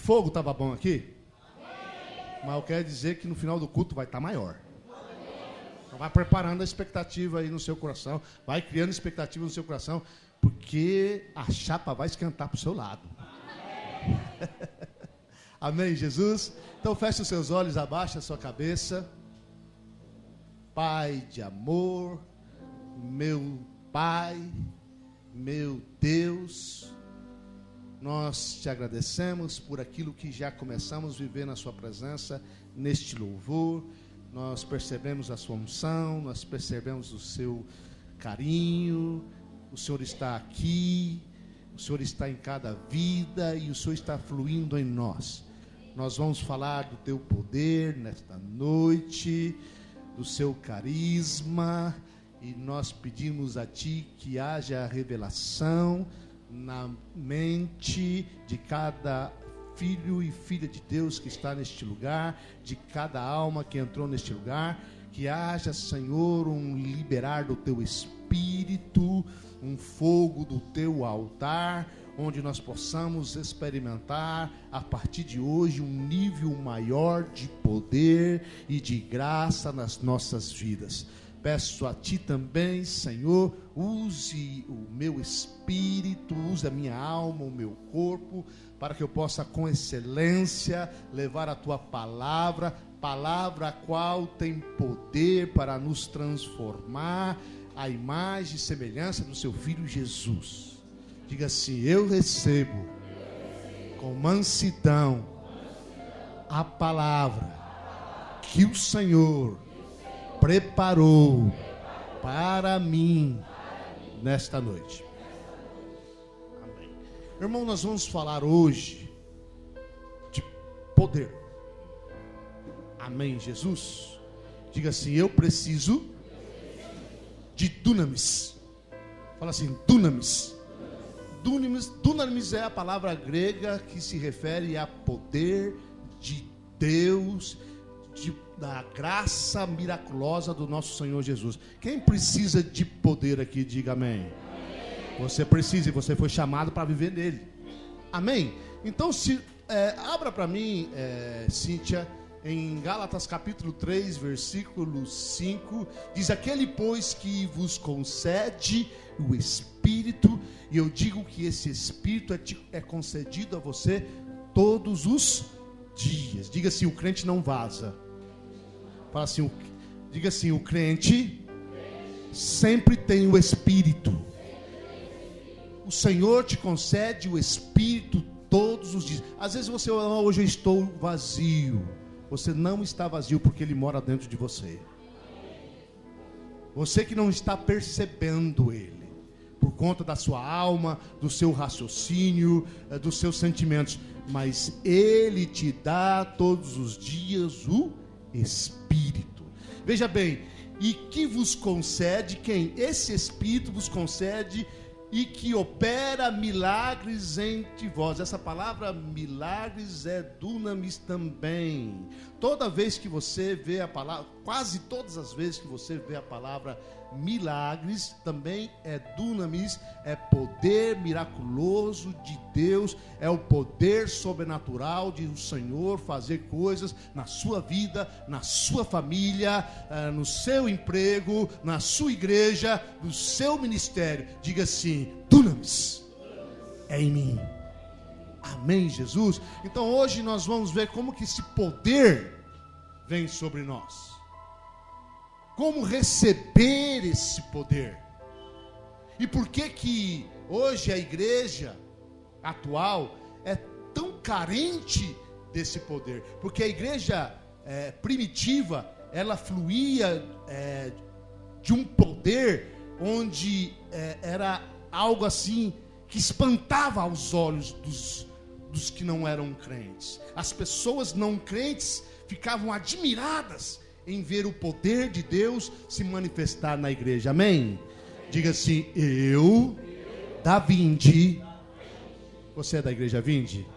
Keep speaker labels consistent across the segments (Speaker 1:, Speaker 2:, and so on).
Speaker 1: Fogo estava bom aqui? Mas eu quero dizer que no final do culto vai estar maior. Então vai preparando a expectativa aí no seu coração. Vai criando expectativa no seu coração. Porque a chapa vai esquentar para o seu lado. Amém, Jesus? Então feche os seus olhos, abaixa a sua cabeça. Pai de amor, meu Pai, meu Deus, nós te agradecemos por aquilo que já começamos a viver na sua presença, neste louvor. Nós percebemos a sua unção, nós percebemos o seu carinho. O Senhor está aqui, o Senhor está em cada vida e o Senhor está fluindo em nós. Nós vamos falar do teu poder nesta noite, do seu carisma, e nós pedimos a ti que haja revelação na mente de cada filho e filha de Deus que está neste lugar, de cada alma que entrou neste lugar, que haja, Senhor, um liberar do teu Espírito, um fogo do teu altar, onde nós possamos experimentar a partir de hoje um nível maior de poder e de graça nas nossas vidas. Peço a ti também, Senhor, use o meu espírito, use a minha alma, o meu corpo, para que eu possa com excelência levar a tua palavra, palavra a qual tem poder para nos transformar a imagem e semelhança do seu Filho Jesus. Diga assim: eu recebo com mansidão a palavra que o Senhor preparou para mim nesta noite. Amém. Irmão, nós vamos falar hoje de poder. Amém, Jesus? Diga assim: eu preciso de dunamis. Fala assim: dunamis. Dunamis é a palavra grega que se refere a poder de Deus, da graça miraculosa do nosso Senhor Jesus. Quem precisa de poder aqui, diga amém. Você precisa e você foi chamado para viver nele. Amém? Então, abra para mim, Cíntia, em Gálatas capítulo 3, versículo 5, diz: aquele, pois, que vos concede o Espírito, e eu digo que esse Espírito é concedido a você todos os dias. Diga assim: o crente não vaza. Fala assim, diga assim: o crente sempre tem o Espírito. O Senhor te concede o Espírito todos os dias. Às vezes você fala: hoje eu estou vazio. Você não está vazio, porque Ele mora dentro de você. Você que não está percebendo Ele, por conta da sua alma, do seu raciocínio, dos seus sentimentos, mas Ele te dá todos os dias o Espírito. Veja bem, e que vos concede quem? Esse Espírito vos concede e que opera milagres entre vós. Essa palavra milagres é dunamis também. Toda vez que você vê a palavra, quase todas as vezes que você vê a palavra milagres, também é dunamis, é poder miraculoso de Deus, é o poder sobrenatural de o Senhor fazer coisas na sua vida, na sua família, no seu emprego, na sua igreja, no seu ministério. Diga assim: dunamis é em mim. Amém, Jesus? Então hoje nós vamos ver como que esse poder vem sobre nós. Como receber esse poder. E por que hoje a igreja atual é tão carente desse poder? Porque a igreja primitiva, ela fluía de um poder onde era algo assim que espantava aos olhos dos que não eram crentes. As pessoas não crentes ficavam admiradas em ver o poder de Deus se manifestar na igreja. Amém? Diga assim: eu, da Vinde. Você é da igreja Vinde?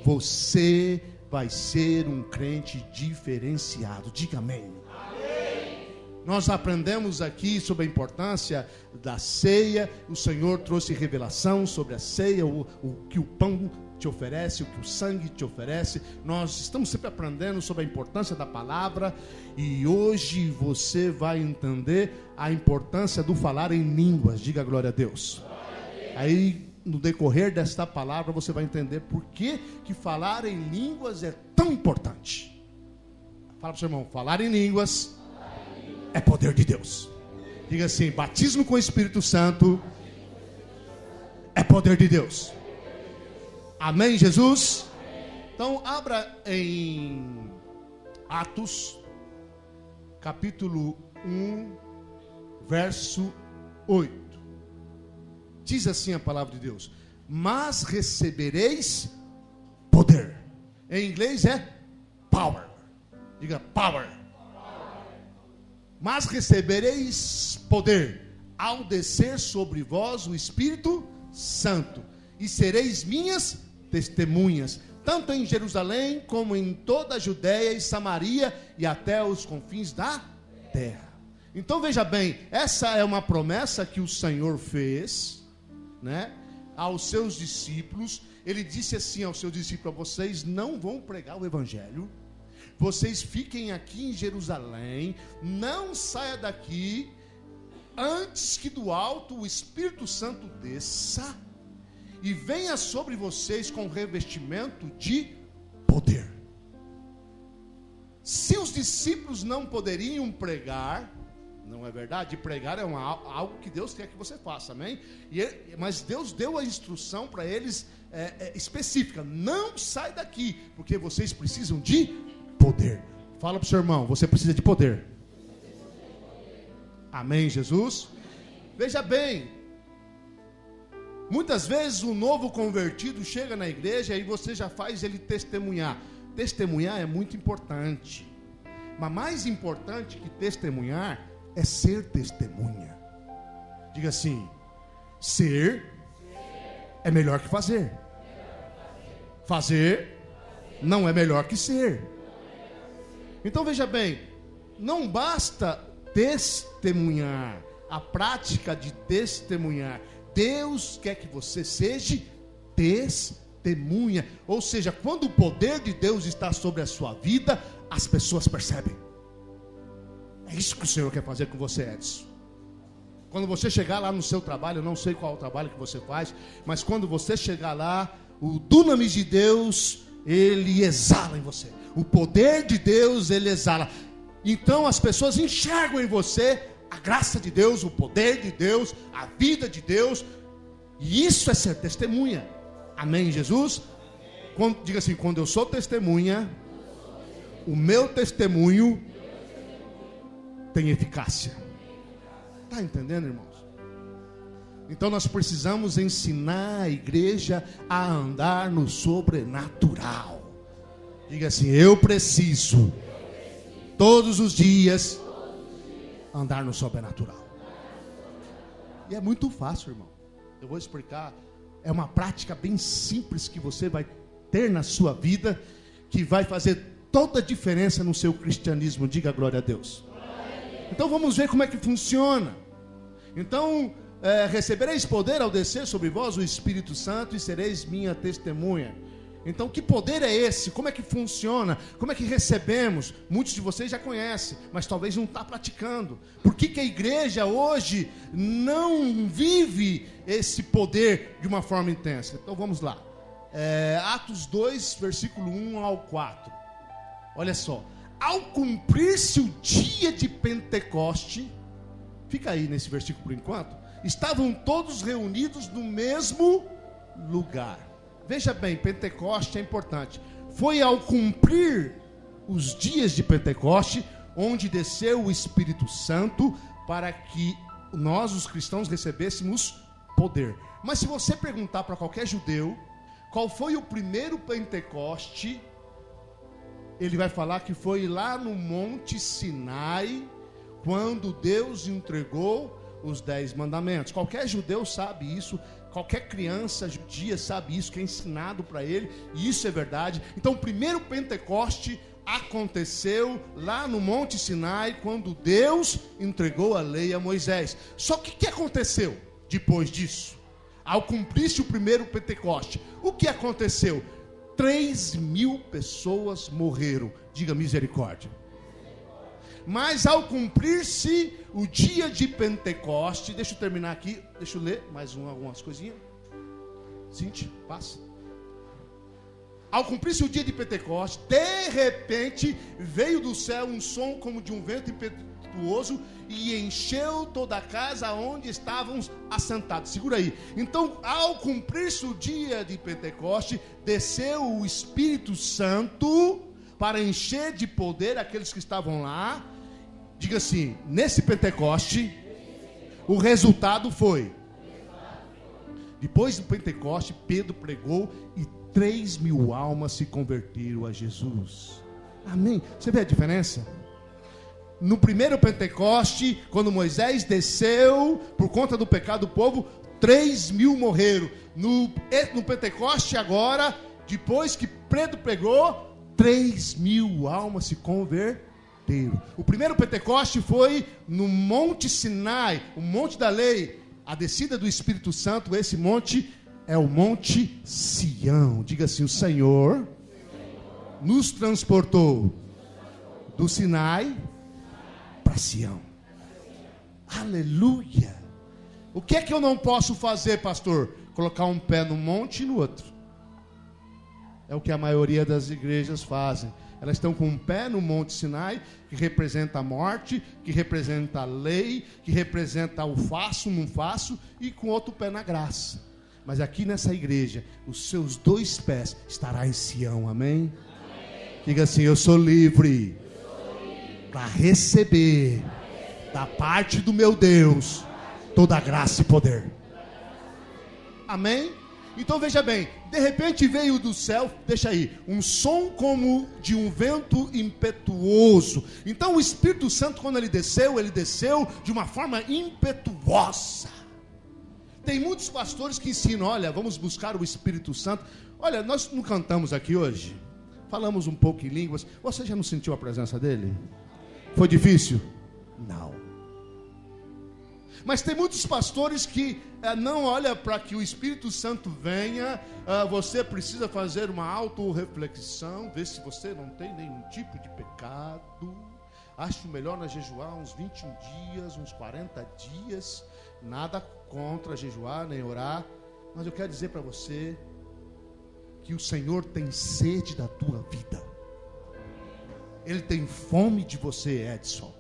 Speaker 1: Você vai ser um crente diferenciado. Diga amém. Nós aprendemos aqui sobre a importância da ceia. O Senhor trouxe revelação sobre a ceia, o que o pão te oferece, o que o sangue te oferece. Nós estamos sempre aprendendo sobre a importância da palavra, e hoje você vai entender a importância do falar em línguas. Diga glória a Deus. Aí, no decorrer desta palavra, você vai entender por que falar em línguas é tão importante. Fala para o seu irmão, falar em línguas é poder de Deus. Diga assim, batismo com o Espírito Santo é poder de Deus. Amém, Jesus? Então, abra em Atos, capítulo 1, verso 8. Diz assim a palavra de Deus: mas recebereis poder. Em inglês é power. Diga power. Mas recebereis poder ao descer sobre vós o Espírito Santo, e sereis minhas testemunhas, tanto em Jerusalém como em toda a Judéia e Samaria e até os confins da terra. Então veja bem, essa é uma promessa que o Senhor fez, né, aos seus discípulos. Ele disse assim aos seus discípulos: vocês não vão pregar o evangelho, vocês fiquem aqui em Jerusalém, não saia daqui antes que do alto o Espírito Santo desça e venha sobre vocês com revestimento de poder. Se os discípulos não poderiam pregar, não é verdade? Pregar é algo que Deus quer que você faça, amém? Mas Deus deu a instrução para eles específica: não sai daqui, porque vocês precisam de poder. Fala para o seu irmão, você precisa de poder. Amém, Jesus? Veja bem, muitas vezes o novo convertido chega na igreja e você já faz ele testemunhar. Testemunhar é muito importante, mas mais importante que testemunhar é ser testemunha. Diga assim: ser é melhor que fazer. Fazer não é melhor que ser. Então veja bem, não basta testemunhar, a prática de testemunhar. Deus quer que você seja testemunha. Ou seja, quando o poder de Deus está sobre a sua vida, as pessoas percebem. É isso que o Senhor quer fazer com você, Edson. Quando você chegar lá no seu trabalho, eu não sei qual é o trabalho que você faz, mas quando você chegar lá, o dunamis de Deus, ele exala em você. O poder de Deus, ele exala. Então as pessoas enxergam em você a graça de Deus, o poder de Deus, a vida de Deus. E isso é ser testemunha. Amém, Jesus? Diga assim: quando eu sou testemunha, o meu testemunho tem eficácia. Está entendendo, irmãos? Então nós precisamos ensinar a igreja a andar no sobrenatural. Diga assim: eu preciso todos os dias andar no sobrenatural. E é muito fácil, irmão. Eu vou explicar. É uma prática bem simples que você vai ter na sua vida, que vai fazer toda a diferença no seu cristianismo. Diga glória a Deus. Então vamos ver como é que funciona. Então, recebereis poder ao descer sobre vós o Espírito Santo, e sereis minha testemunha. Então, que poder é esse? Como é que funciona? Como é que recebemos? Muitos de vocês já conhecem, mas talvez não está praticando. Por que a igreja hoje não vive esse poder de uma forma intensa? Então vamos lá. Atos 2, versículo 1 ao 4. Olha só. Ao cumprir-se o dia de Pentecoste, fica aí nesse versículo por enquanto, estavam todos reunidos no mesmo lugar. Veja bem, Pentecoste é importante. Foi ao cumprir os dias de Pentecoste, onde desceu o Espírito Santo, para que nós, os cristãos, recebêssemos poder. Mas se você perguntar para qualquer judeu qual foi o primeiro Pentecoste, ele vai falar que foi lá no Monte Sinai, quando Deus entregou os 10 mandamentos. Qualquer judeu sabe isso. Qualquer criança judia sabe isso, que é ensinado para ele, e isso é verdade. Então o primeiro Pentecoste aconteceu lá no Monte Sinai, quando Deus entregou a lei a Moisés. Só que o que aconteceu depois disso? ao cumprir-se o primeiro Pentecoste, o que aconteceu? 3.000 pessoas morreram. Diga misericórdia. Mas ao cumprir-se o dia de Pentecoste, deixa eu terminar aqui, deixa eu ler mais algumas coisinhas. Cíntia, passa. Ao cumprir-se o dia de Pentecoste, de repente veio do céu um som como de um vento impetuoso e encheu toda a casa onde estavam assentados. Segura aí. Então, ao cumprir-se o dia de Pentecoste, desceu o Espírito Santo para encher de poder aqueles que estavam lá. Diga assim: nesse Pentecoste, o resultado foi. Depois do Pentecoste, Pedro pregou e 3.000 almas se converteram a Jesus. Amém? Você vê a diferença? No primeiro Pentecoste, quando Moisés desceu, por conta do pecado do povo, 3.000 morreram. No Pentecoste agora, depois que Pedro pregou, 3.000 almas se converteram. O primeiro Pentecoste foi no Monte Sinai, o Monte da Lei, a descida do Espírito Santo. Esse monte é o Monte Sião. Diga assim: o Senhor nos transportou do Sinai para Sião. Aleluia. O que é que eu não posso fazer, pastor? Colocar um pé num monte e no outro. É o que a maioria das igrejas fazem. Elas estão com um pé no Monte Sinai, que representa a morte, que representa a lei, que representa o faço, não faço, e com outro pé na graça. Mas aqui nessa igreja, os seus 2 pés estará em Sião, amém? Diga assim: eu sou livre para receber da parte do meu Deus toda a graça e poder. Amém? Então veja bem, de repente veio do céu, deixa aí, um som como de um vento impetuoso. Então o Espírito Santo, quando ele desceu de uma forma impetuosa. Tem muitos pastores que ensinam: olha, vamos buscar o Espírito Santo. Olha, nós não cantamos aqui hoje, falamos um pouco em línguas. Você já não sentiu a presença dele? Foi difícil? Não. Mas tem muitos pastores que não olham para que o Espírito Santo venha. Você precisa fazer uma autorreflexão, ver se você não tem nenhum tipo de pecado. Acho melhor nós jejuar uns 21 dias, uns 40 dias. Nada contra jejuar nem orar, mas eu quero dizer para você que o Senhor tem sede da tua vida. Ele tem fome de você, Edson.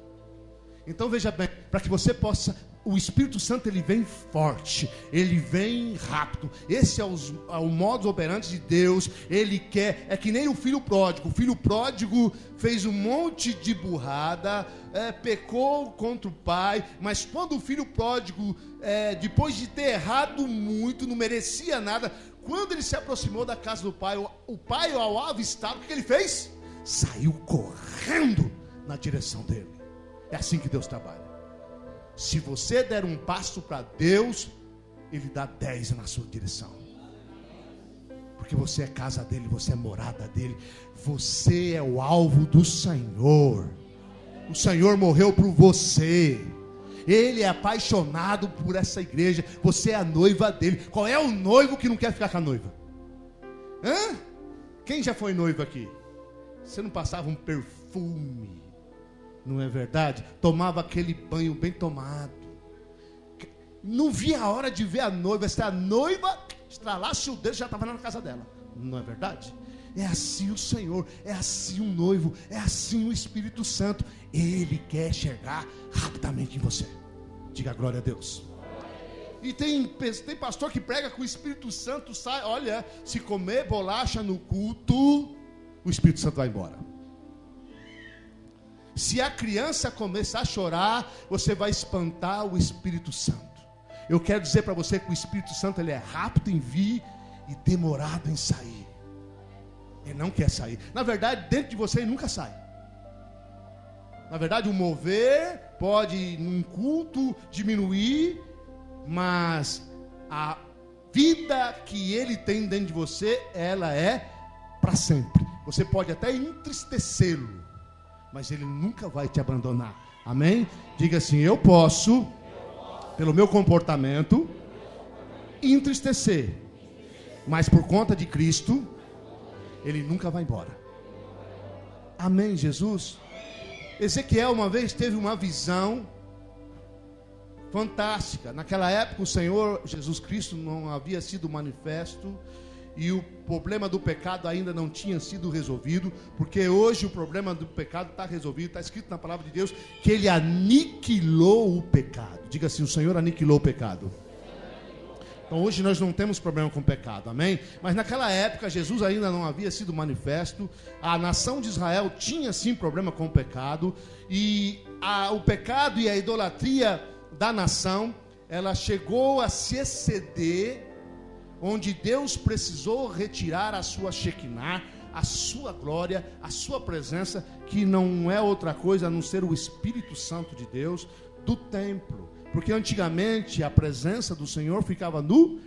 Speaker 1: Então veja bem, para que você possa, o Espírito Santo, ele vem forte, ele vem rápido. Esse é o modus operandi de Deus. Ele quer, é que nem o filho pródigo. O filho pródigo fez um monte de burrada, pecou contra o pai, mas quando o filho pródigo, depois de ter errado muito, não merecia nada, quando ele se aproximou da casa do pai, o pai, ao avistar, o que ele fez? Saiu correndo na direção dele. É assim que Deus trabalha. Se você der um passo para Deus, Ele dá 10 na sua direção. Porque você é casa dele, você é morada dele. Você é o alvo do Senhor. O Senhor morreu por você. Ele é apaixonado por essa igreja. Você é a noiva dele. Qual é o noivo que não quer ficar com a noiva? Hã? Quem já foi noivo aqui? Você não passava um perfume, não é verdade? Tomava aquele banho bem tomado. Não via a hora de ver a noiva. Se a noiva estralasse o dedo, já estava na casa dela. Não é verdade? É assim o Senhor, é assim o noivo, é assim o Espírito Santo. Ele quer chegar rapidamente em você. Diga glória a Deus. E tem pastor que prega que o Espírito Santo sai. Olha, se comer bolacha no culto, o Espírito Santo vai embora. Se a criança começar a chorar, você vai espantar o Espírito Santo. Eu quero dizer para você que o Espírito Santo, ele é rápido em vir e demorado em sair. Ele não quer sair. Na verdade, dentro de você ele nunca sai. Na verdade, o mover pode, num culto, diminuir, mas a vida que ele tem dentro de você, ela é para sempre. Você pode até entristecê-lo, mas ele nunca vai te abandonar. Amém? Diga assim: eu posso, pelo meu comportamento, entristecer, mas por conta de Cristo, ele nunca vai embora. Amém, Jesus? Ezequiel uma vez teve uma visão fantástica. Naquela época o Senhor Jesus Cristo não havia sido manifesto e o problema do pecado ainda não tinha sido resolvido, porque hoje o problema do pecado está resolvido. Está escrito na palavra de Deus que ele aniquilou o pecado. Diga assim: o Senhor aniquilou o pecado. Então hoje nós não temos problema com o pecado, amém? Mas naquela época Jesus ainda não havia sido manifesto. A nação de Israel tinha sim problema com o pecado. E o pecado e a idolatria da nação, ela chegou a se exceder, onde Deus precisou retirar a sua Shekinah, a sua glória, a sua presença, que não é outra coisa a não ser o Espírito Santo de Deus, do templo. Porque antigamente a presença do Senhor ficava no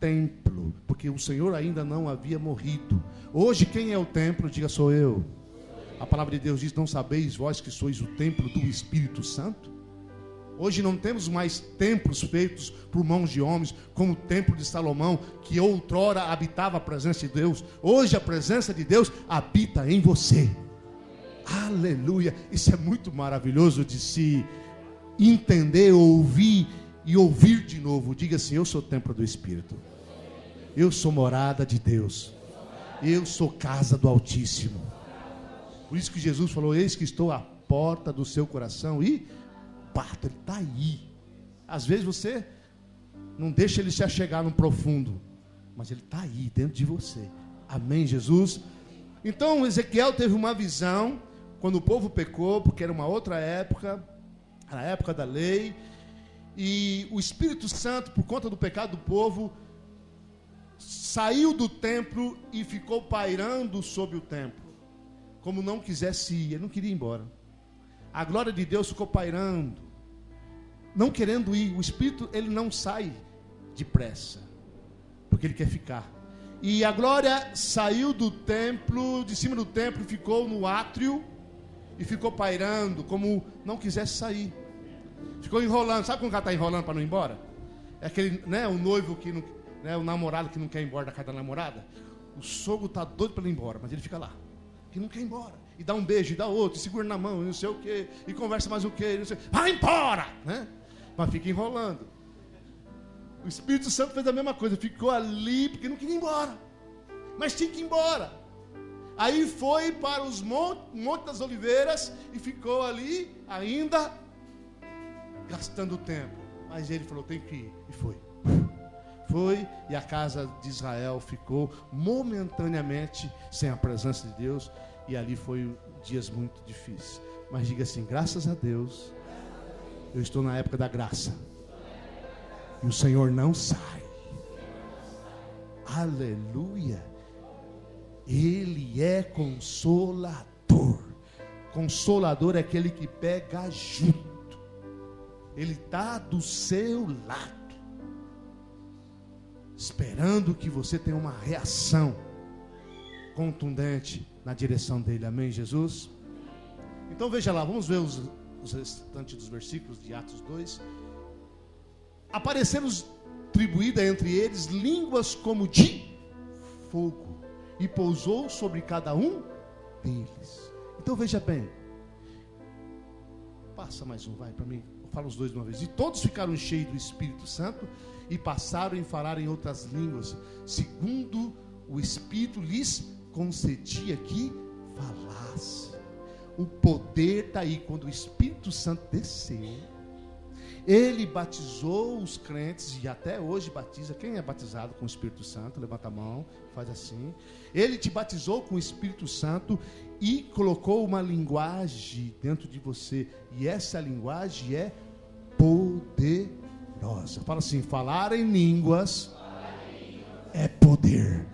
Speaker 1: templo, porque o Senhor ainda não havia morrido. Hoje quem é o templo? Diga: sou eu. A palavra de Deus diz: não sabeis vós que sois o templo do Espírito Santo? Hoje não temos mais templos feitos por mãos de homens, como o templo de Salomão, que outrora habitava a presença de Deus. Hoje a presença de Deus habita em você. Aleluia! Isso é muito maravilhoso de se entender, ouvir e ouvir de novo. Diga assim: eu sou templo do Espírito, eu sou morada de Deus, eu sou casa do Altíssimo. Por isso que Jesus falou: eis que estou à porta do seu coração e bato. Ele está aí. Às vezes você não deixa ele se achegar no profundo, mas ele está aí dentro de você. Amém, Jesus? Então Ezequiel teve uma visão quando o povo pecou, porque era uma outra época, a época da lei, e o Espírito Santo, por conta do pecado do povo, saiu do templo e ficou pairando sobre o templo, como não quisesse ir. Ele não queria ir embora. A glória de Deus ficou pairando, não querendo ir. O Espírito, ele não sai depressa, porque ele quer ficar. E a glória saiu do templo, de cima do templo, ficou no átrio e ficou pairando, como não quisesse sair. Ficou enrolando. Sabe quando o cara está enrolando para não ir embora? É aquele, né, o noivo que não, né, o namorado que não quer ir embora da casa da namorada. O sogro está doido para ir embora, mas ele fica lá, que não quer ir embora. E dá um beijo, e dá outro, e segura na mão, e não sei o quê, e conversa mais o quê, não sei, vai embora, né? Mas fica enrolando. O Espírito Santo fez a mesma coisa, ficou ali porque não queria ir embora, mas tinha que ir embora. Aí foi para os Monte das Oliveiras e ficou ali ainda gastando tempo. Mas ele falou: tem que ir, e foi. Foi, e a casa de Israel ficou momentaneamente sem a presença de Deus. E ali foi dias muito difíceis. Mas diga assim: graças a Deus, eu estou na época da graça. E o Senhor não sai. Aleluia. Ele é consolador. Consolador é aquele que pega junto. Ele está do seu lado, esperando que você tenha uma reação contundente na direção dele. Amém, Jesus? Então veja lá, vamos ver os restantes dos versículos de Atos 2. Apareceram distribuídas entre eles línguas como de fogo, e pousou sobre cada um deles. Então veja bem, passa mais um, vai para mim, fala os dois de uma vez. E todos ficaram cheios do Espírito Santo e passaram a falar em outras línguas, segundo o Espírito lhes concedia que falasse. O poder está aí. Quando o Espírito Santo desceu, ele batizou os crentes, e até hoje batiza. Quem é batizado com o Espírito Santo? Levanta a mão, faz assim. Ele te batizou com o Espírito Santo e colocou uma linguagem dentro de você, e essa linguagem é poderosa. Fala assim: falar em línguas é poder.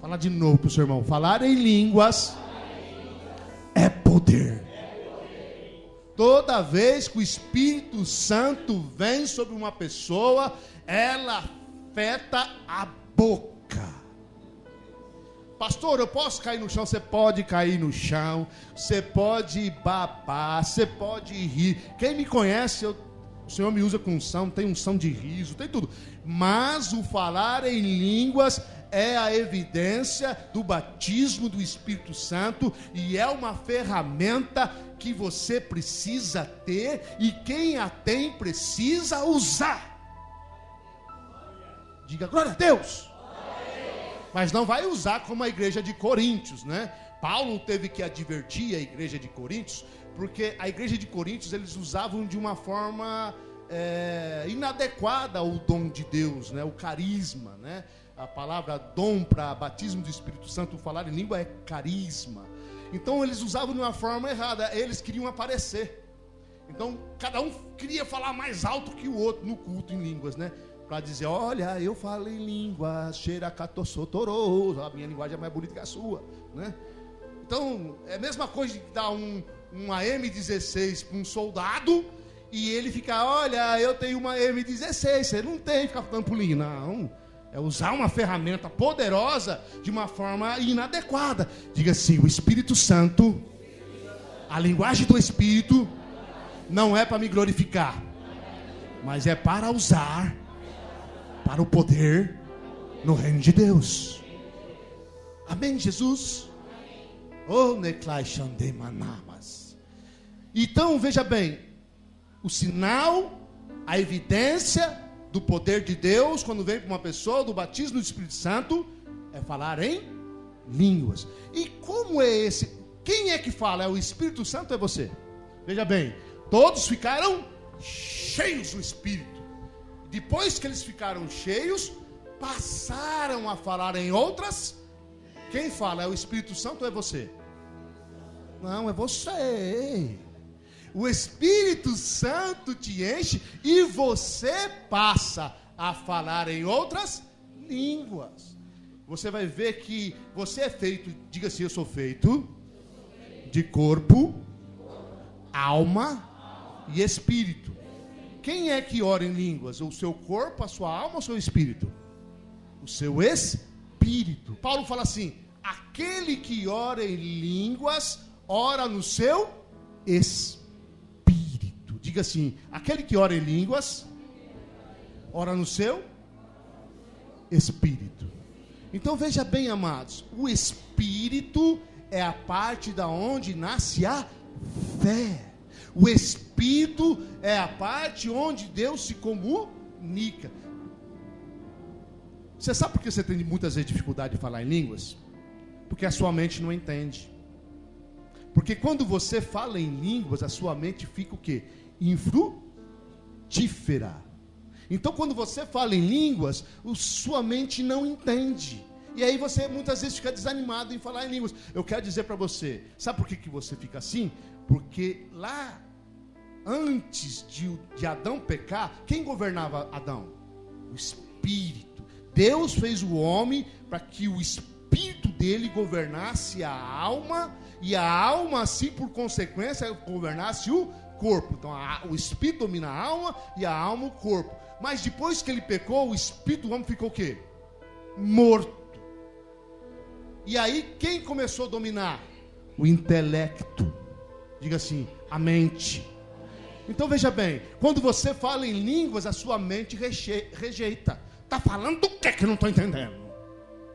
Speaker 1: Fala de novo para o seu irmão: falar em línguas é poder. Toda vez que o Espírito Santo vem sobre uma pessoa, ela afeta a boca. Pastor, eu posso cair no chão? Você pode cair no chão, você pode babar, você pode rir. Quem me conhece, O Senhor me usa com unção, tem unção de riso, tem tudo. Mas o falar em línguas é a evidência do batismo do Espírito Santo e é uma ferramenta que você precisa ter e quem a tem precisa usar. Diga glória a Deus. Mas não vai usar como a igreja de Coríntios, né? Paulo teve que advertir a igreja de Coríntios, porque a igreja de Coríntios eles usavam de uma forma inadequada o dom de Deus, né? O carisma, né? A palavra dom para batismo do Espírito Santo, falar em língua é carisma. Então eles usavam de uma forma errada, eles queriam aparecer. Então cada um queria falar mais alto que o outro no culto em línguas, né? Para dizer, olha, eu falo em línguas, xeracatossotoro, a minha linguagem é mais bonita que a sua, né? Então é a mesma coisa de dar uma M16 para um soldado e ele ficar, olha, eu tenho uma M16, você não tem, ficar dando pulinho, não. É usar uma ferramenta poderosa de uma forma inadequada. Diga assim, o Espírito Santo, a linguagem do Espírito, não é para me glorificar, mas é para usar para o poder no reino de Deus. Amém, Jesus? Oh, neclai manamas. Então, veja bem, o sinal, a evidência do poder de Deus, quando vem para uma pessoa, do batismo do Espírito Santo, é falar em línguas. E como é esse? Quem é que fala? É o Espírito Santo ou é você? Veja bem, todos ficaram cheios do Espírito. Depois que eles ficaram cheios, passaram a falar em outras. Quem fala? É o Espírito Santo ou é você? Não, é você. O Espírito Santo te enche e você passa a falar em outras línguas. Você vai ver que você é feito, diga assim, eu sou feito de corpo, alma e espírito. Quem é que ora em línguas? O seu corpo, a sua alma ou o seu espírito? O seu espírito. Paulo fala assim, aquele que ora em línguas, ora no seu espírito. Diga assim, aquele que ora em línguas, ora no seu espírito. Então veja bem, amados, o espírito é a parte da onde nasce a fé. O espírito é a parte onde Deus se comunica. Você sabe por que você tem muitas vezes dificuldade de falar em línguas? Porque a sua mente não entende. Porque quando você fala em línguas, a sua mente fica o quê? Infrutífera. Então quando você fala em línguas, sua mente não entende. E aí você muitas vezes fica desanimado em falar em línguas. Eu quero dizer para você, sabe por que você fica assim? Porque lá, antes de Adão pecar, quem governava Adão? O Espírito. Deus fez o homem para que o Espírito dele governasse a alma, e a alma, assim, por consequência, governasse o corpo. Então o Espírito domina a alma e a alma o corpo. Mas depois que ele pecou, o Espírito do homem ficou o quê? Morto. E aí quem começou a dominar? O intelecto. Diga assim, a mente. Então veja bem, quando você fala em línguas, a sua mente rejeita. Está falando do que eu não estou entendendo?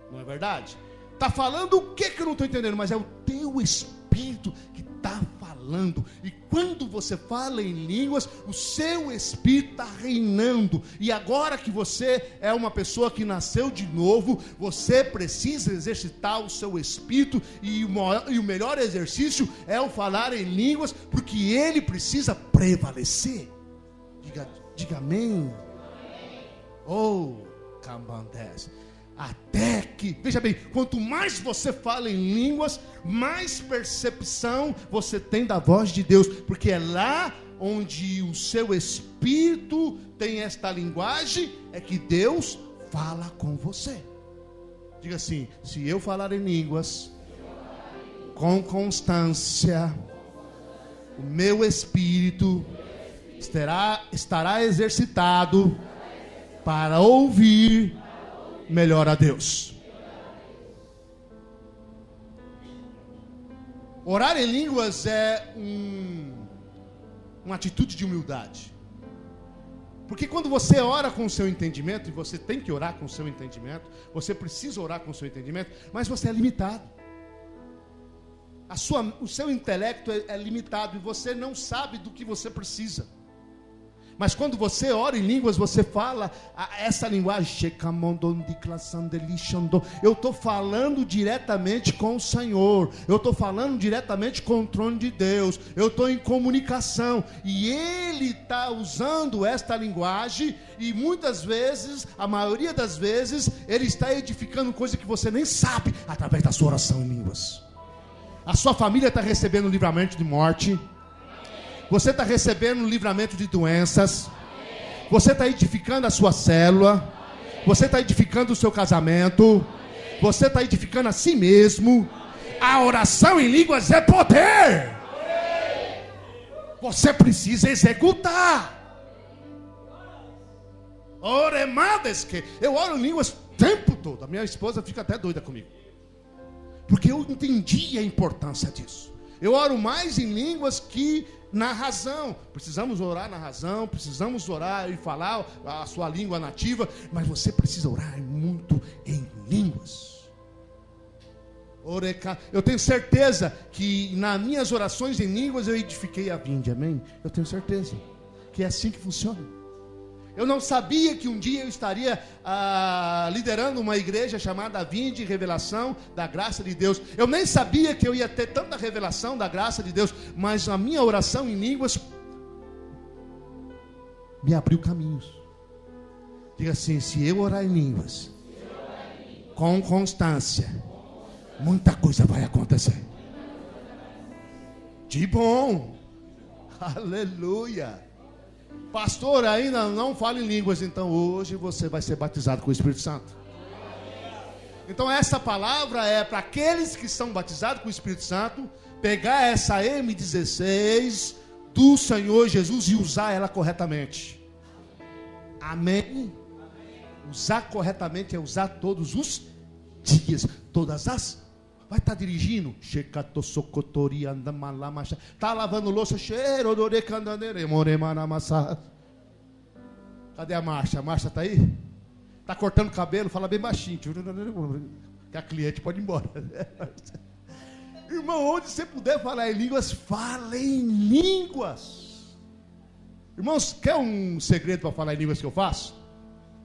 Speaker 1: Não é verdade? Está falando o que eu não estou entendendo? Mas é o teu espírito que está falando. E quando você fala em línguas, o seu espírito está reinando. E agora que você é uma pessoa que nasceu de novo, você precisa exercitar o seu espírito. E o melhor exercício é o falar em línguas, porque ele precisa prevalecer. Diga amém. Oh, Cambandés. Até que, veja bem, quanto mais você fala em línguas, mais percepção você tem da voz de Deus, porque é lá onde o seu espírito tem esta linguagem, é que Deus fala com você. Diga assim, se eu falar em línguas, com constância, o meu espírito estará exercitado para ouvir melhor a Deus. Orar em línguas é uma atitude de humildade. Porque quando você ora com o seu entendimento, e você tem que orar com o seu entendimento, você precisa orar com o seu entendimento, mas você é limitado. O seu intelecto é limitado e você não sabe do que você precisa. Mas quando você ora em línguas, você fala essa linguagem. Eu estou falando diretamente com o Senhor. Eu estou falando diretamente com o trono de Deus. Eu estou em comunicação. E Ele está usando esta linguagem. E muitas vezes, a maioria das vezes, Ele está edificando coisa que você nem sabe, através da sua oração em línguas. A sua família está recebendo livramento de morte. Você está recebendo livramento de doenças. Você está edificando a sua célula. Você está edificando o seu casamento. Você está edificando a si mesmo. A oração em línguas é poder. Você precisa executar. Eu oro em línguas o tempo todo. A minha esposa fica até doida comigo, porque eu entendi a importância disso. Eu oro mais em línguas que na razão. Precisamos orar na razão, precisamos orar e falar a sua língua nativa, mas você precisa orar muito em línguas. Eu tenho certeza que nas minhas orações em línguas eu edifiquei a vinde, amém? Eu tenho certeza que é assim que funciona. Eu não sabia que um dia eu estaria liderando uma igreja chamada Vinde Revelação da Graça de Deus. Eu nem sabia que eu ia ter tanta revelação da graça de Deus, mas a minha oração em línguas me abriu caminhos. Diga assim: se eu orar em línguas com constância, muita coisa vai acontecer. De bom. Aleluia. Pastor, ainda não fala em línguas. Então hoje você vai ser batizado com o Espírito Santo. Então essa palavra é para aqueles que são batizados com o Espírito Santo, pegar essa M16 do Senhor Jesus e usar ela corretamente. Amém? Usar corretamente é usar todos os dias, todas as. Vai estar dirigindo, está lavando louça, cadê a Marcha? A Marcha está aí? Está cortando cabelo, fala bem baixinho, que a cliente pode ir embora. Irmão, onde você puder falar em línguas, fale em línguas. Irmãos, quer um segredo para falar em línguas que eu faço?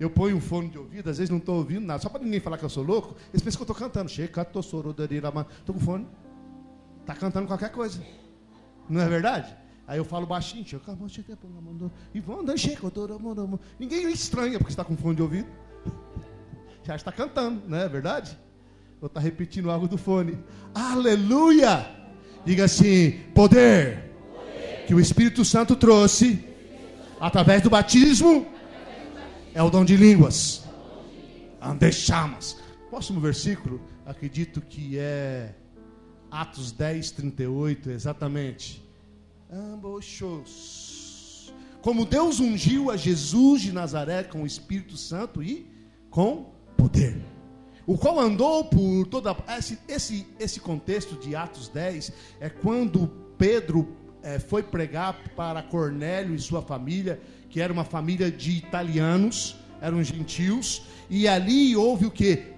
Speaker 1: Eu ponho um fone de ouvido, às vezes não estou ouvindo nada, só para ninguém falar que eu sou louco. Eles pensam que eu estou cantando. Estou com fone. Está cantando qualquer coisa. Não é verdade? Aí eu falo baixinho. Ninguém estranha porque está com fone de ouvido. Já está cantando, não é verdade? Ou está repetindo algo do fone. Aleluia! Diga assim: poder que o Espírito Santo trouxe através do batismo é o dom de línguas. Andexamas. Próximo versículo, acredito que é Atos 10, 38, exatamente. Como Deus ungiu a Jesus de Nazaré com o Espírito Santo e com poder, o qual andou por toda... Esse contexto de Atos 10 é quando Pedro foi pregar para Cornélio e sua família, que era uma família de italianos, eram gentios, e ali houve o quê?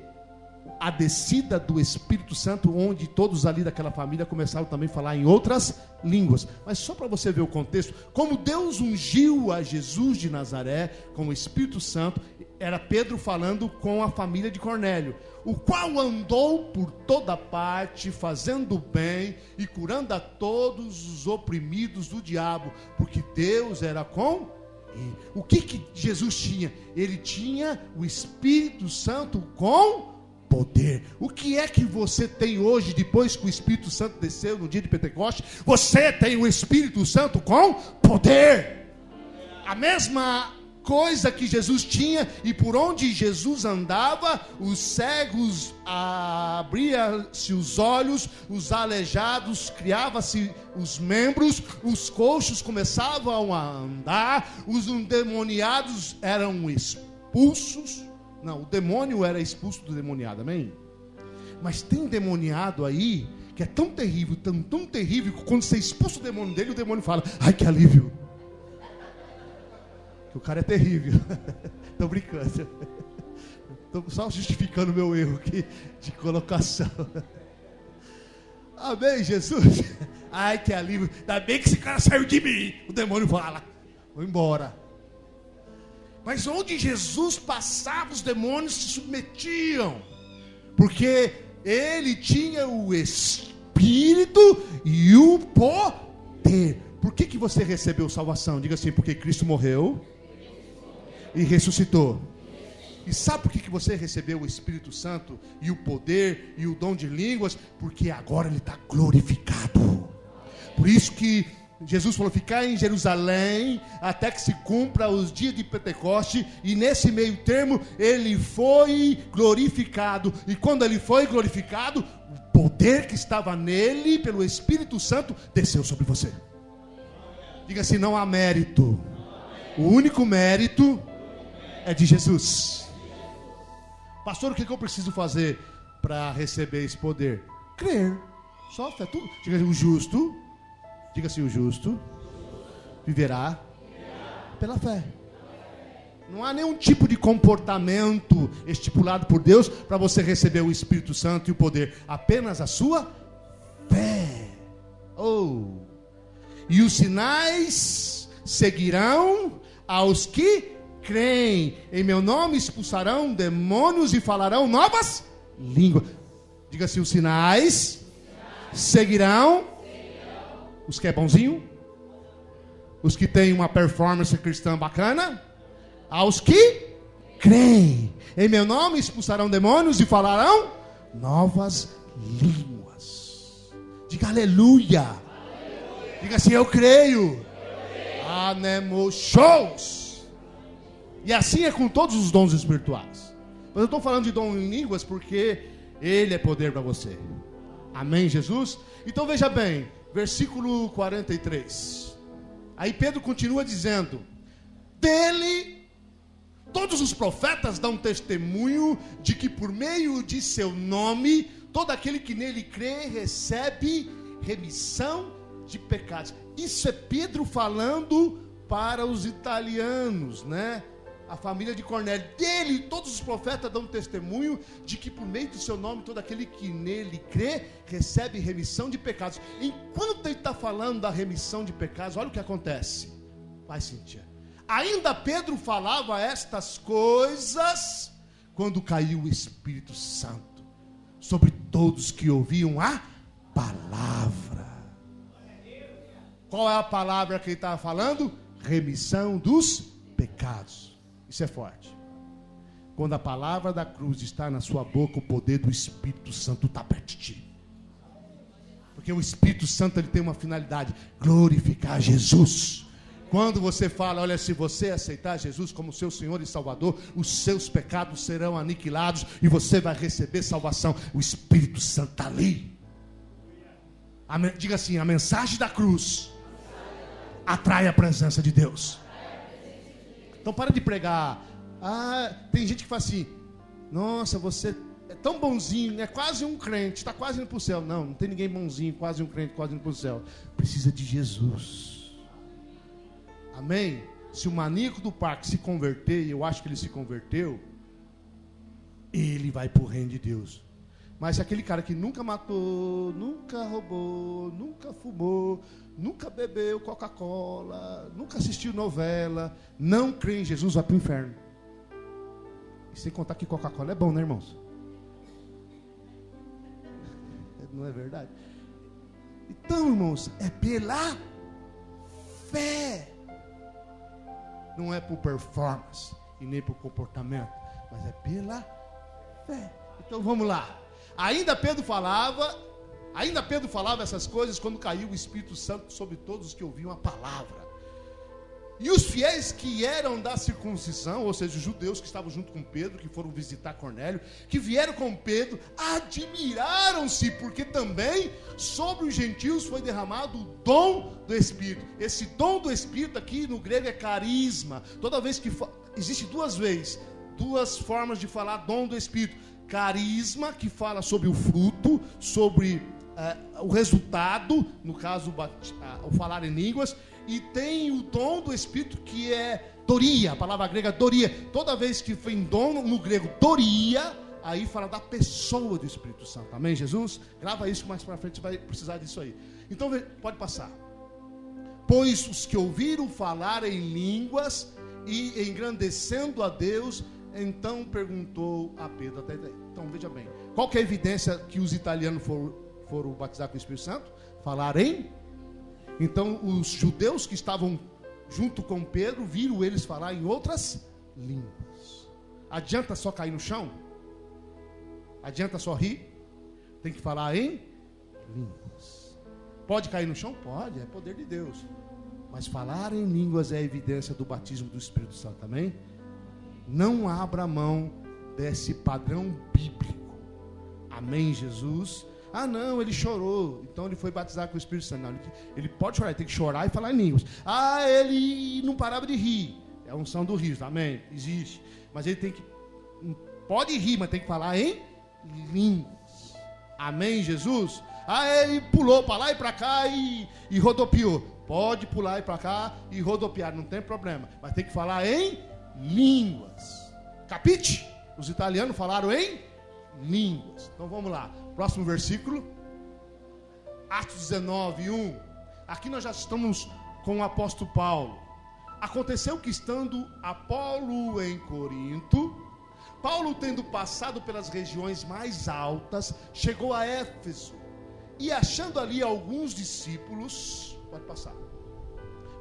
Speaker 1: A descida do Espírito Santo, onde todos ali daquela família começaram também a falar em outras línguas. Mas só para você ver o contexto, como Deus ungiu a Jesus de Nazaré com o Espírito Santo, era Pedro falando com a família de Cornélio, o qual andou por toda parte, fazendo bem e curando a todos os oprimidos do diabo, porque Deus era com ele. O que Jesus tinha? Ele tinha o Espírito Santo com poder. O que é que você tem hoje, depois que o Espírito Santo desceu no dia de Pentecostes? Você tem o Espírito Santo com poder. A mesma coisa que Jesus tinha, e por onde Jesus andava, os cegos abriam-se os olhos, os aleijados criavam-se os membros, os coxos começavam a andar, os endemoniados eram expulsos. Não, o demônio era expulso do demoniado, amém? Mas tem demoniado aí que é tão terrível, tão terrível, que quando você expulsa o demônio dele, o demônio fala: ai, que alívio. Que o cara é terrível. Tô brincando. Tô só justificando o meu erro aqui de colocação. Amém, Jesus? Ai, que alívio. Ainda bem que esse cara saiu de mim. O demônio fala: vou embora. Mas onde Jesus passava, os demônios se submetiam. Porque ele tinha o Espírito e o poder. Por que você recebeu salvação? Diga assim: porque Cristo morreu e ressuscitou. E sabe por que você recebeu o Espírito Santo e o poder e o dom de línguas? Porque agora ele está glorificado. Por isso que Jesus falou: ficar em Jerusalém até que se cumpra os dias de Pentecoste. E nesse meio termo ele foi glorificado. E quando ele foi glorificado, o poder que estava nele pelo Espírito Santo desceu sobre você. Diga assim: não há mérito. O único mérito é de Jesus. Pastor, o que eu preciso fazer para receber esse poder? Crer. Só fé. Tudo. Diga assim: o justo. Diga assim: o justo viverá pela fé. Não há nenhum tipo de comportamento estipulado por Deus para você receber o Espírito Santo e o poder. Apenas a sua fé. E os sinais seguirão aos que creem. Em meu nome expulsarão demônios e falarão novas línguas. Diga assim: os sinais seguirão os que é bonzinho, os que têm uma performance cristã bacana, aos que creem. Em meu nome expulsarão demônios e falarão novas línguas. Diga aleluia. Diga assim: eu creio. Anemo shows. E assim é com todos os dons espirituais. Mas eu estou falando de dom em línguas porque ele é poder para você. Amém, Jesus? Então veja bem, versículo 43. Aí Pedro continua dizendo: dele todos os profetas dão testemunho de que por meio de seu nome todo aquele que nele crê recebe remissão de pecados. Isso é Pedro falando para os italianos, né? A família de Cornélio. Dele todos os profetas dão testemunho de que por meio do seu nome todo aquele que nele crê recebe remissão de pecados. Enquanto ele está falando da remissão de pecados, olha o que acontece. Vai, Cíntia. Ainda Pedro falava estas coisas quando caiu o Espírito Santo sobre todos que ouviam a palavra. Qual é a palavra que ele estava falando? Remissão dos pecados. Isso é forte. Quando a palavra da cruz está na sua boca, o poder do Espírito Santo está perto de ti. Porque o Espírito Santo ele tem uma finalidade: glorificar Jesus. Quando você fala, olha, se você aceitar Jesus como seu Senhor e Salvador, os seus pecados serão aniquilados e você vai receber salvação. O Espírito Santo está ali. Diga assim: a mensagem da cruz atrai a presença de Deus. Então para de pregar. Tem gente que fala assim: nossa, você é tão bonzinho, é quase um crente, está quase indo para o céu. Não tem ninguém bonzinho, quase um crente, quase indo para o céu. Precisa de Jesus. Amém? Se o maníaco do parque se converter, e eu acho que ele se converteu, ele vai para o reino de Deus. Mas se aquele cara que nunca matou, nunca roubou, nunca fumou, nunca bebeu Coca-Cola, nunca assistiu novela, não crê em Jesus, vai para o inferno. E sem contar que Coca-Cola é bom, né, irmãos? Não é verdade? Então, irmãos, é pela fé. Não é por performance e nem por comportamento, mas é pela fé. Então vamos lá. Ainda Pedro falava essas coisas quando caiu o Espírito Santo sobre todos os que ouviam a palavra. E os fiéis que eram da circuncisão, ou seja, os judeus que estavam junto com Pedro, que foram visitar Cornélio, que vieram com Pedro, admiraram-se, porque também sobre os gentios foi derramado o dom do Espírito. Esse dom do Espírito aqui no grego é carisma. Toda vez que existe duas formas de falar dom do Espírito. Carisma, que fala sobre o fruto, sobre o resultado, no caso o falar em línguas, e tem o dom do Espírito que é doria, a palavra grega doria. Toda vez que vem dom no grego doria, aí fala da pessoa do Espírito Santo. Amém, Jesus? Grava isso, mais para frente você vai precisar disso aí. Então, pode passar. Pois os que ouviram falar em línguas e engrandecendo a Deus, então perguntou a Pedro. Até daí. Então, veja bem. Qual que é a evidência que os italianos foram batizar com o Espírito Santo? Falar em. Então, os judeus que estavam junto com Pedro, viram eles falar em outras línguas. Adianta só cair no chão? Adianta só rir? Tem que falar em línguas. Pode cair no chão? Pode, é poder de Deus. Mas falar em línguas é a evidência do batismo do Espírito Santo, amém? Não abra mão desse padrão bíblico. Amém, Jesus? Ah, não, ele chorou, então ele foi batizar com o Espírito Santo. Não, ele pode chorar, ele tem que chorar e falar em línguas. Ah, ele não parava de rir. É a unção do riso, amém? Existe. Mas ele tem que, pode rir, mas tem que falar em línguas. Amém, Jesus? Ah, ele pulou para lá e para cá e rodopiou. Pode pular e para cá e rodopiar, não tem problema. Mas tem que falar em línguas. Capite? Os italianos falaram em línguas. Então vamos lá. Próximo versículo. Atos 19, 1. Aqui nós já estamos com o apóstolo Paulo. Aconteceu que estando Apolo em Corinto, Paulo, tendo passado pelas regiões mais altas, chegou a Éfeso. E achando ali alguns discípulos, pode passar,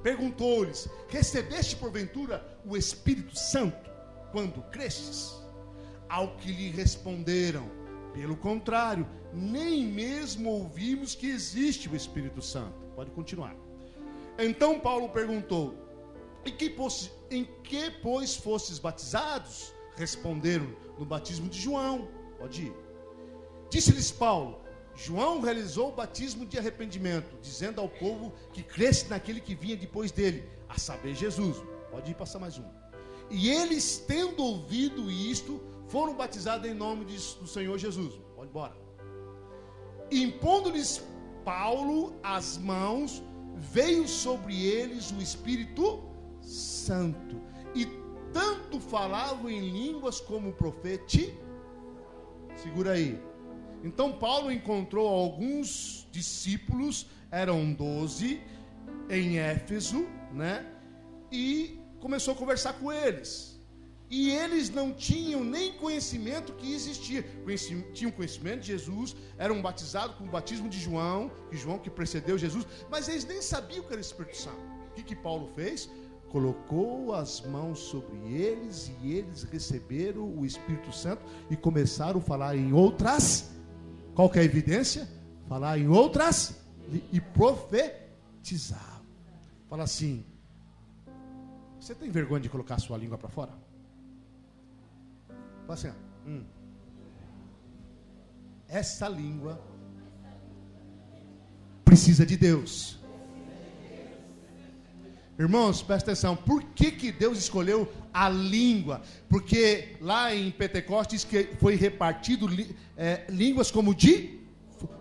Speaker 1: perguntou-lhes: recebeste porventura o Espírito Santo quando crestes? Ao que lhe responderam: pelo contrário, nem mesmo ouvimos que existe o Espírito Santo. Pode continuar. Então Paulo perguntou: em que pois fostes batizados? Responderam: no batismo de João. Pode ir. Disse-lhes Paulo: João realizou o batismo de arrependimento, dizendo ao povo que cresce naquele que vinha depois dele, a saber, Jesus. Pode ir passar mais um. E eles, tendo ouvido isto, foram batizados em nome do Senhor Jesus. Pode embora. Impondo-lhes Paulo as mãos, veio sobre eles o Espírito Santo, e tanto falavam em línguas como profetizavam. Segura aí. Então Paulo encontrou alguns discípulos, eram 12, em Éfeso, né? E começou a conversar com eles. E eles não tinham nem conhecimento que existia. Tinham conhecimento de Jesus, eram batizados com o batismo de João, que precedeu Jesus, mas eles nem sabiam que era o Espírito Santo. O que Paulo fez? Colocou as mãos sobre eles e eles receberam o Espírito Santo e começaram a falar em outras. Qual que é a evidência? Falar em outras e profetizar. Fala assim: você tem vergonha de colocar a sua língua para fora? Fala assim: essa língua precisa de Deus. Irmãos, presta atenção. Por que Deus escolheu a língua? Porque lá em Pentecostes diz que foi repartido línguas como de...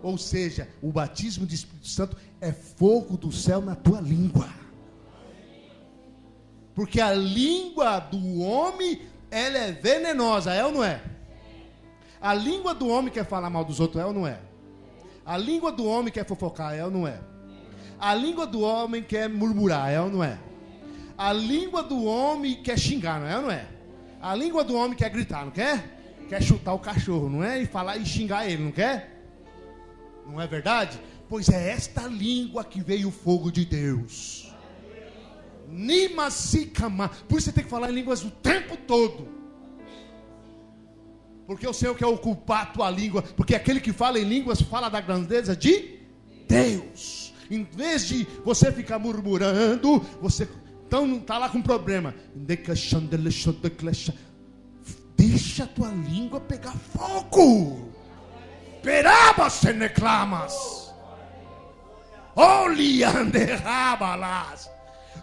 Speaker 1: Ou seja, o batismo de Espírito Santo é fogo do céu na tua língua. Porque a língua do homem, ela é venenosa, é ou não é? A língua do homem quer falar mal dos outros, é ou não é? A língua do homem quer fofocar, é ou não é? A língua do homem quer murmurar, é ou não é? A língua do homem quer xingar, não é ou não é? A língua do homem quer gritar, não quer? Quer chutar o cachorro, não é? E falar e xingar ele, não quer? Não é verdade? Pois é esta língua que veio o fogo de Deus. Nimasicama. Por isso você tem que falar em línguas o tempo todo. Porque o Senhor quer ocupar a tua língua. Porque aquele que fala em línguas fala da grandeza de Deus. Em vez de você ficar murmurando, você então está lá com problema. Deixa a tua língua pegar fogo. Peraba se neclamas. Olianderabalas.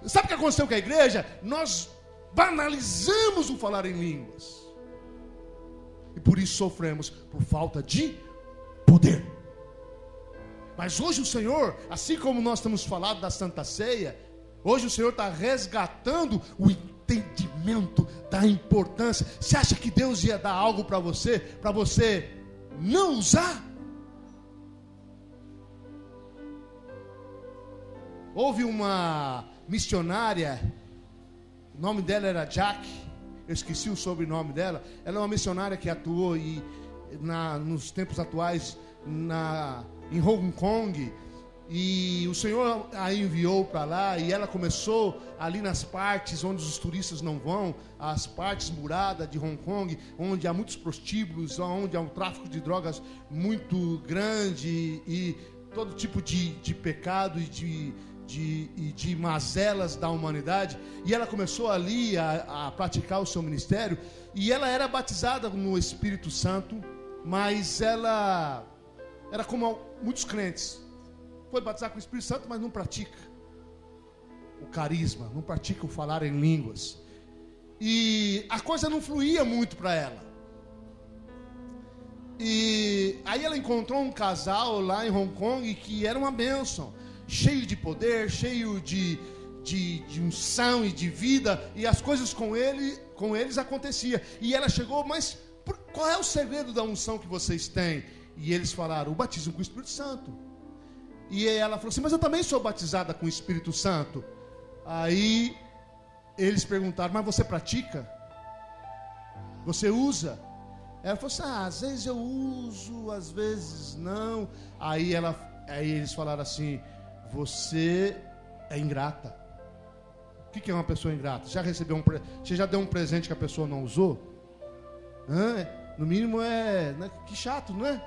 Speaker 1: Sabe o que aconteceu com a igreja? Nós banalizamos o falar em línguas. E por isso sofremos por falta de poder. Mas hoje o Senhor, assim como nós estamos falando da Santa Ceia, Hoje o Senhor está resgatando o entendimento da importância. Você acha que Deus ia dar algo para você não usar? Houve uma missionária, o nome dela era Jack, eu esqueci o sobrenome dela. Ela é uma missionária que atuou nos tempos atuais em Hong Kong, e o Senhor a enviou para lá, e ela começou ali nas partes onde os turistas não vão, as partes muradas de Hong Kong, onde há muitos prostíbulos, onde há um tráfico de drogas muito grande, e todo tipo de pecado e de mazelas da humanidade. E ela começou ali a praticar o seu ministério, e ela era batizada no Espírito Santo, mas ela era como muitos crentes, foi batizada com o Espírito Santo, mas não pratica o carisma, não pratica o falar em línguas, e a coisa não fluía muito para ela. E aí ela encontrou um casal lá em Hong Kong que era uma bênção, cheio de poder, cheio de unção e de vida, e as coisas com eles aconteciam. E ela chegou: mas qual é o segredo da unção que vocês têm? E eles falaram: o batismo com o Espírito Santo. E ela falou assim: mas eu também sou batizada com o Espírito Santo. Aí eles perguntaram: mas você pratica? Você usa? Ela falou assim: às vezes eu uso, às vezes não. Aí eles falaram assim: você é ingrata. O que é uma pessoa ingrata? Você já deu um presente que a pessoa não usou? No mínimo que chato, não é?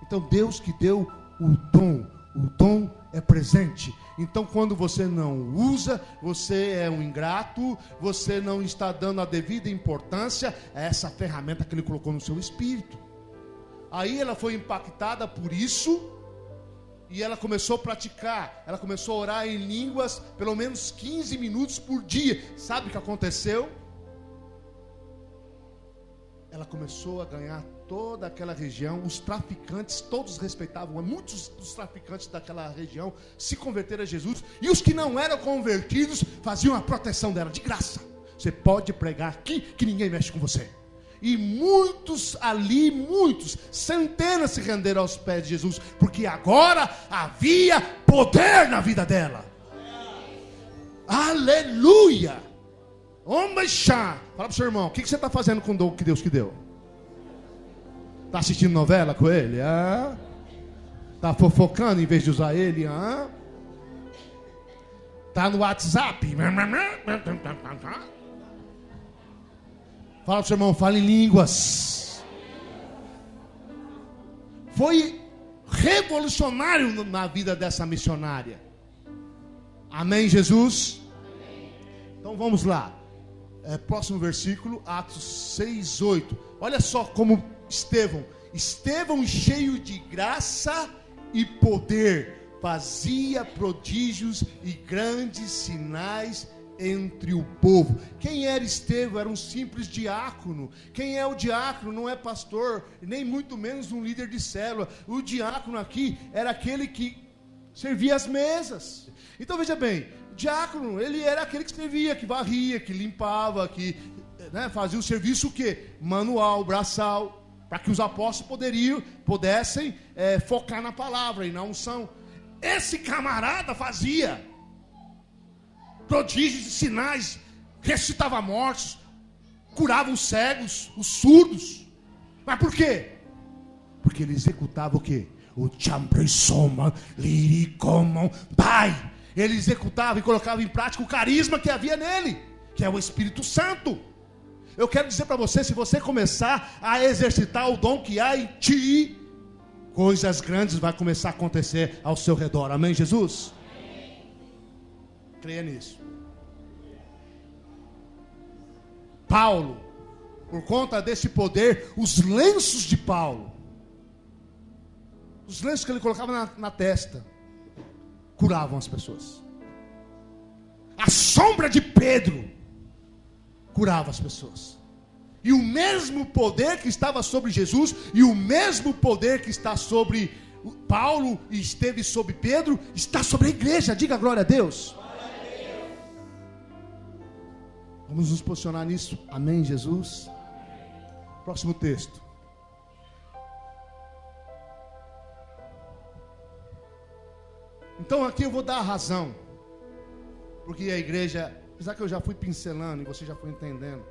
Speaker 1: Então Deus que deu o dom é presente. Então quando você não usa, você é um ingrato, você não está dando a devida importância a essa ferramenta que Ele colocou no seu espírito. Aí ela foi impactada por isso, e ela começou a praticar, ela começou a orar em línguas pelo menos 15 minutos por dia. Sabe o que aconteceu? Ela começou a ganhar toda aquela região. Os traficantes, todos respeitavam. Muitos dos traficantes daquela região se converteram a Jesus. E os que não eram convertidos faziam a proteção dela, de graça. Você pode pregar aqui que ninguém mexe com você. E muitos, centenas se renderam aos pés de Jesus, porque agora havia poder na vida dela. Aleluia! Homem chá. Fala pro seu irmão: o que você está fazendo com o dom que Deus te deu? Está assistindo novela com ele? Está fofocando em vez de usar ele? Está no WhatsApp? Fala pro seu irmão: fala em línguas. Foi revolucionário na vida dessa missionária. Amém, Jesus? Então vamos lá. Próximo versículo, Atos 6:8. Olha só como Estevão cheio de graça e poder, fazia prodígios e grandes sinais entre o povo. Quem era Estevão? Era um simples diácono. Quem é o diácono? Não é pastor, nem muito menos um líder de célula. O diácono aqui era aquele que servia as mesas. Então veja bem, o diácono, ele era aquele que servia, que varria, que limpava, que fazia o serviço o quê? Manual, braçal, para que os apóstolos pudessem focar na palavra e na unção. Esse camarada fazia prodígios e sinais, ressuscitava mortos, curava os cegos, os surdos. Mas por quê? Porque ele executava o quê? O champresoma liricomon pai. Ele executava e colocava em prática o carisma que havia nele, que é o Espírito Santo. Eu quero dizer para você: se você começar a exercitar o dom que há em ti, coisas grandes vão começar a acontecer ao seu redor. Amém, Jesus? Amém. Creia nisso. Paulo, por conta desse poder, os lenços de Paulo, os lenços que ele colocava na testa, curavam as pessoas. A sombra de Pedro curava as pessoas. E o mesmo poder que estava sobre Jesus, e o mesmo poder que está sobre Paulo e esteve sobre Pedro, está sobre a igreja. Diga glória a Deus. Vamos nos posicionar nisso. Amém, Jesus? Próximo texto. Então aqui eu vou dar a razão. Porque a igreja, apesar que eu já fui pincelando e você já foi entendendo.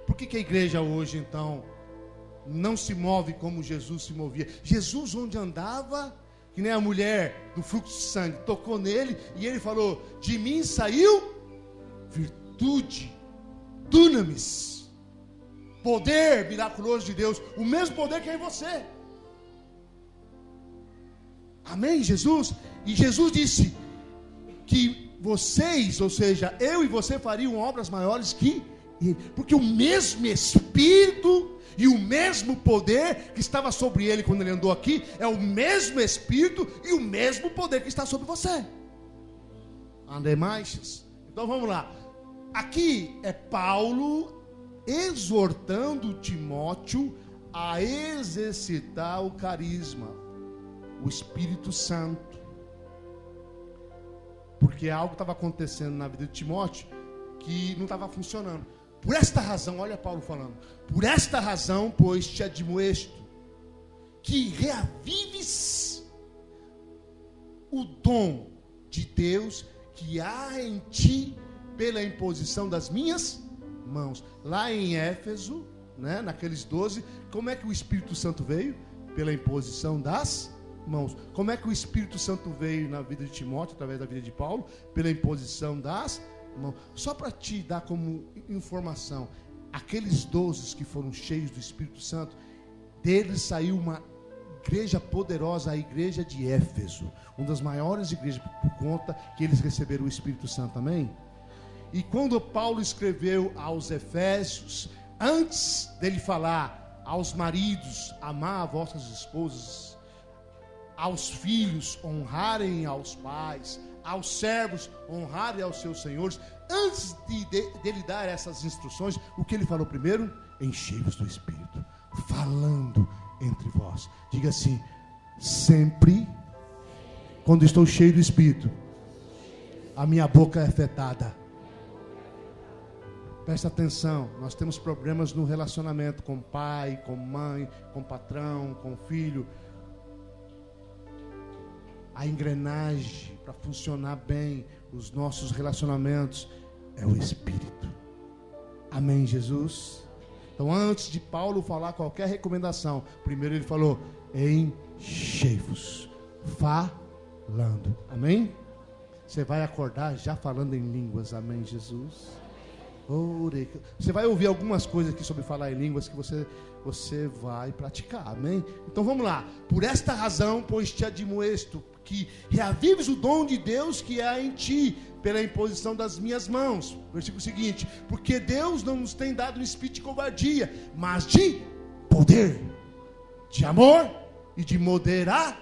Speaker 1: Por que a igreja hoje então não se move como Jesus se movia? Jesus onde andava, que nem a mulher do fluxo de sangue, tocou nele e ele falou: de mim saiu virtude, dunamis, poder miraculoso de Deus, o mesmo poder que é em você. Amém, Jesus? E Jesus disse que vocês, ou seja, eu e você fariam obras maiores que ele, porque o mesmo Espírito e o mesmo poder que estava sobre ele quando ele andou aqui, é o mesmo Espírito e o mesmo poder que está sobre você. Andemais. Então vamos lá. Aqui é Paulo exortando Timóteo a exercitar o carisma, o Espírito Santo, porque algo estava acontecendo na vida de Timóteo que não estava funcionando. Por esta razão, olha Paulo falando: por esta razão, pois te admoesto, que reavives o dom de Deus que há em ti pela imposição das minhas mãos. Lá em Éfeso, né, naqueles 12, como é que o Espírito Santo veio? Pela imposição das mãos. Como é que o Espírito Santo veio na vida de Timóteo, através da vida de Paulo? Pela imposição das mãos. Só para te dar como informação, aqueles 12 que foram cheios do Espírito Santo, deles saiu uma igreja poderosa, a igreja de Éfeso, uma das maiores igrejas, por conta que eles receberam o Espírito Santo. Amém? E quando Paulo escreveu aos Efésios, antes dele falar aos maridos, amar vossas esposas, aos filhos, honrarem aos pais, aos servos, honrarem aos seus senhores, antes dele dar essas instruções, o que ele falou primeiro? Enchei-vos do Espírito, falando entre vós. Diga assim: sempre, quando estou cheio do Espírito, a minha boca é afetada. Presta atenção, nós temos problemas no relacionamento com pai, com mãe, com patrão, com filho. A engrenagem para funcionar bem os nossos relacionamentos é o Espírito. Amém, Jesus? Então, antes de Paulo falar qualquer recomendação, primeiro ele falou: enchei-vos, falando. Amém? Você vai acordar já falando em línguas. Amém, Jesus? Você vai ouvir algumas coisas aqui sobre falar em línguas que você vai praticar. Amém? Então vamos lá. Por esta razão, pois te admoesto, que reavives o dom de Deus que há em ti, pela imposição das minhas mãos. Versículo seguinte: porque Deus não nos tem dado um espírito de covardia, mas de poder, de amor e de moderação.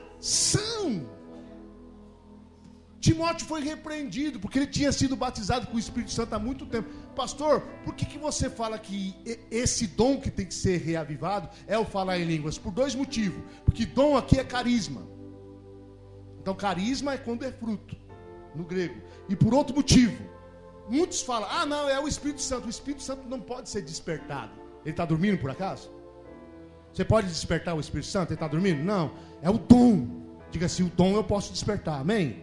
Speaker 1: Timóteo foi repreendido porque ele tinha sido batizado com o Espírito Santo há muito tempo. Pastor, por que você fala que esse dom que tem que ser reavivado é o falar em línguas? Por dois motivos. Porque dom aqui é carisma. Então carisma é quando é fruto, no grego. E por outro motivo, muitos falam: ah não, é o Espírito Santo. O Espírito Santo não pode ser despertado. Ele está dormindo por acaso? Você pode despertar o Espírito Santo? Ele está dormindo? Não, é o dom. Diga assim: o dom eu posso despertar. Amém?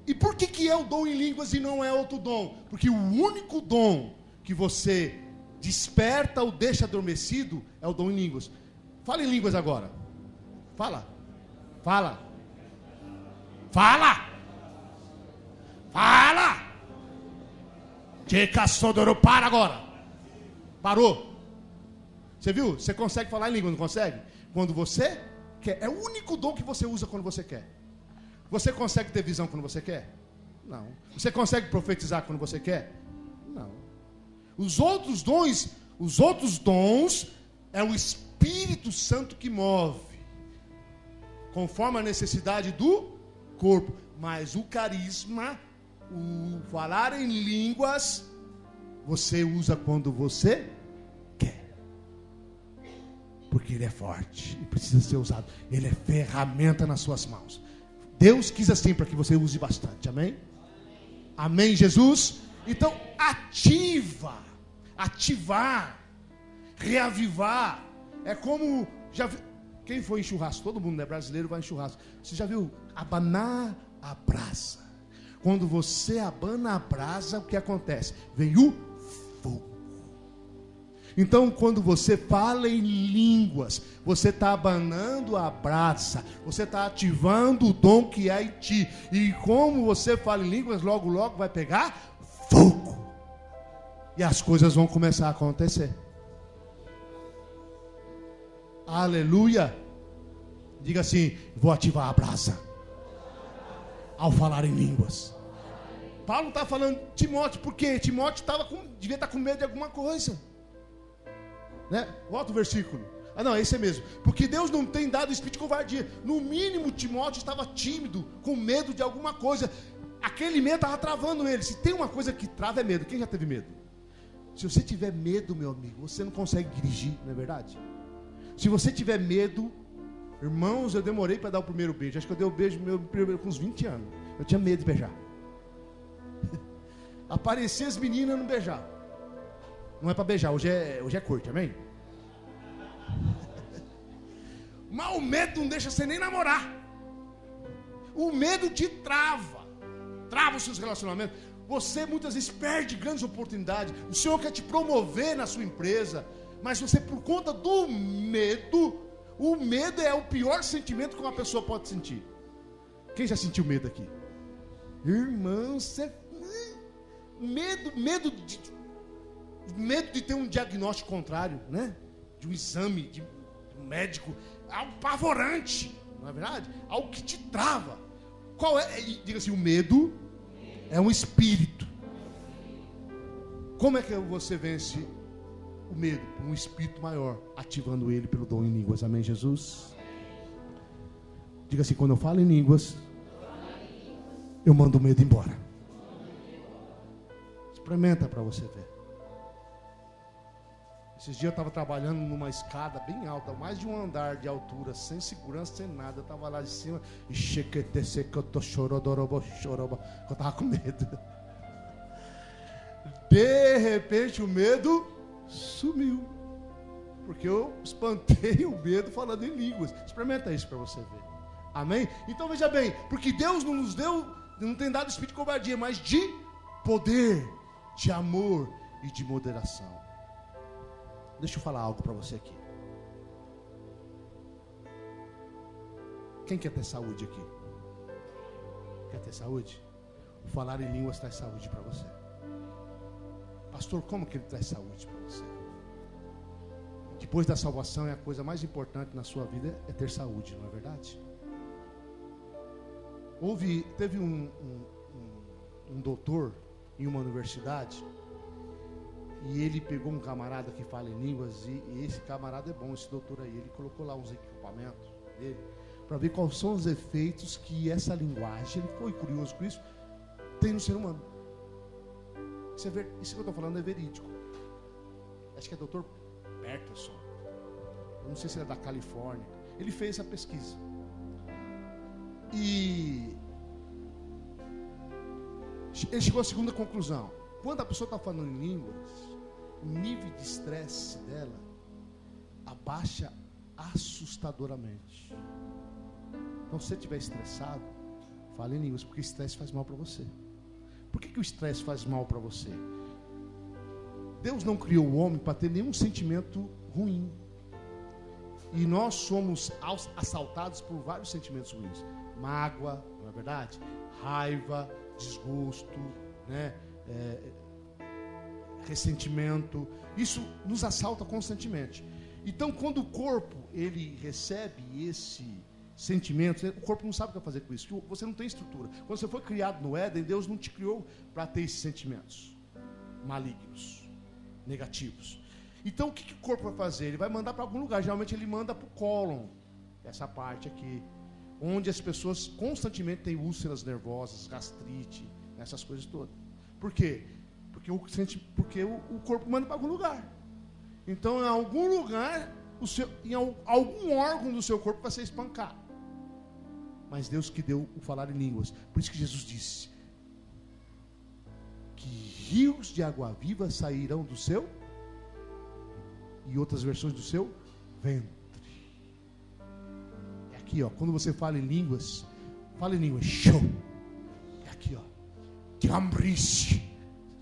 Speaker 1: E por que é o dom em línguas e não é outro dom? Porque o único dom que você desperta ou deixa adormecido é o dom em línguas. Fala em línguas agora. Fala. Fala. Fala. Fala. Para agora. Parou. Você viu? Você consegue falar em língua, não consegue? Quando você quer. É o único dom que você usa quando você quer. Você consegue ter visão quando você quer? Não. Você consegue profetizar quando você quer? Não. Os outros dons é o Espírito Santo que move, conforme a necessidade do corpo. Mas o carisma, o falar em línguas, você usa quando você quer. Porque ele é forte e precisa ser usado. Ele é ferramenta nas suas mãos. Deus quis assim para que você use bastante. Amém? Amém, Jesus? Então, ativar, reavivar. É como, quem foi em churrasco? Todo mundo, né, brasileiro, vai em churrasco. Você já viu abanar a brasa? Quando você abana a brasa, o que acontece? Vem o fogo. Então, quando você fala em línguas, você está abanando a brasa, você está ativando o dom que há em ti. E como você fala em línguas, logo, logo vai pegar fogo. E as coisas vão começar a acontecer. Aleluia. Diga assim: vou ativar a brasa ao falar em línguas. Paulo está falando de Timóteo, porque Timóteo devia estar com medo de alguma coisa, né? Volta o versículo. Não, esse é mesmo. Porque Deus não tem dado espírito de covardia. No mínimo Timóteo estava tímido, com medo de alguma coisa. Aquele medo estava travando ele. Se tem uma coisa que trava, é medo. Quem já teve medo? Se você tiver medo, meu amigo, você não consegue dirigir, não é verdade? Se você tiver medo, irmãos, eu demorei para dar o primeiro beijo. Acho que eu dei o beijo meu primeiro com uns 20 anos. Eu tinha medo de beijar. Aparecia as meninas não beijar. Não é para beijar, hoje é corte, amém? Mas o medo não deixa você nem namorar. O medo te trava os seus relacionamentos. Você muitas vezes perde grandes oportunidades. O Senhor quer te promover na sua empresa, mas você, por conta do medo, o medo é o pior sentimento que uma pessoa pode sentir. Quem já sentiu medo aqui? Irmão, medo de ter um diagnóstico contrário, né? De um exame, de um médico, algo apavorante, não é verdade? Algo que te trava. Qual é? Diga assim: o medo é um espírito. Como é que você vence o medo? Um espírito maior, ativando ele pelo dom em línguas. Amém, Jesus? Diga assim: quando eu falo em línguas, eu mando o medo embora. Experimenta para você ver. Esses dias eu estava trabalhando numa escada bem alta, mais de um andar de altura, sem segurança, sem nada. Eu estava lá de cima e eu estava com medo. De repente o medo sumiu, porque eu espantei o medo falando em línguas. Experimenta isso para você ver. Amém? Então veja bem, porque Deus não nos deu, não tem dado espírito de covardia, mas de poder, de amor e de moderação. Deixa eu falar algo para você aqui. Quem quer ter saúde aqui? Quer ter saúde? O falar em línguas traz saúde para você. Pastor, como que ele traz saúde para você? Depois da salvação, é a coisa mais importante na sua vida é ter saúde, não é verdade? Teve um doutor em uma universidade, e ele pegou um camarada que fala em línguas, e esse camarada é bom, esse doutor aí, ele colocou lá uns equipamentos dele, para ver quais são os efeitos que essa linguagem, ele foi curioso com isso, tem no ser humano. Isso que eu estou falando é verídico. Acho que é doutor Peterson, eu não sei se ele é da Califórnia, ele fez essa pesquisa, e ele chegou à segunda conclusão: quando a pessoa está falando em línguas, o nível de estresse dela abaixa assustadoramente. Então, se você estiver estressado, fale em línguas, porque o estresse faz mal para você. Por que o estresse faz mal para você? Deus não criou o homem para ter nenhum sentimento ruim. E nós somos assaltados por vários sentimentos ruins. Mágoa, não é verdade? Raiva, desgosto, né? Ressentimento. Isso nos assalta constantemente. Então, quando o corpo ele recebe esse sentimento, o corpo não sabe o que fazer com isso. Você não tem estrutura. Quando você foi criado no Éden, Deus não te criou para ter esses sentimentos malignos, negativos. Então, o que o corpo vai fazer? Ele vai mandar para algum lugar. Geralmente ele manda para o cólon, essa parte aqui, onde as pessoas constantemente têm úlceras nervosas, gastrite, essas coisas todas. Por quê? Porque o corpo manda para algum lugar. Então, em algum lugar, em algum órgão do seu corpo vai ser espancado. Mas Deus que deu o falar em línguas. Por isso que Jesus disse que rios de água viva sairão do seu, e outras versões do seu ventre. É aqui, ó, quando você fala em línguas, show. É aqui, ó, Gambrice.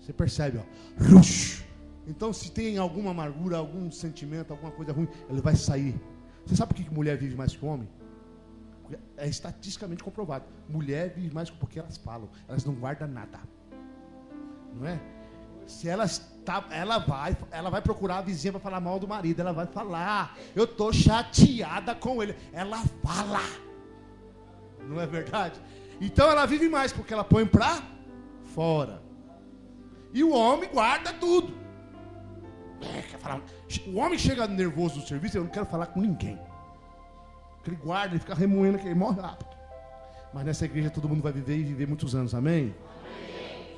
Speaker 1: Você percebe, ó, rush. Então, se tem alguma amargura, algum sentimento, alguma coisa ruim, ele vai sair. Você sabe por que mulher vive mais que homem? É estatisticamente comprovado. Mulher vive mais porque elas falam, elas não guardam nada. Não é? Se ela vai procurar a vizinha para falar mal do marido, ela vai falar, eu estou chateada com ele. Ela fala. Não é verdade? Então ela vive mais porque ela põe para fora. E o homem guarda tudo. Quer falar? O homem chega nervoso no serviço, eu não quero falar com ninguém. Ele guarda, ele fica remoendo, que ele morre rápido. Mas nessa igreja todo mundo vai viver e viver muitos anos, amém?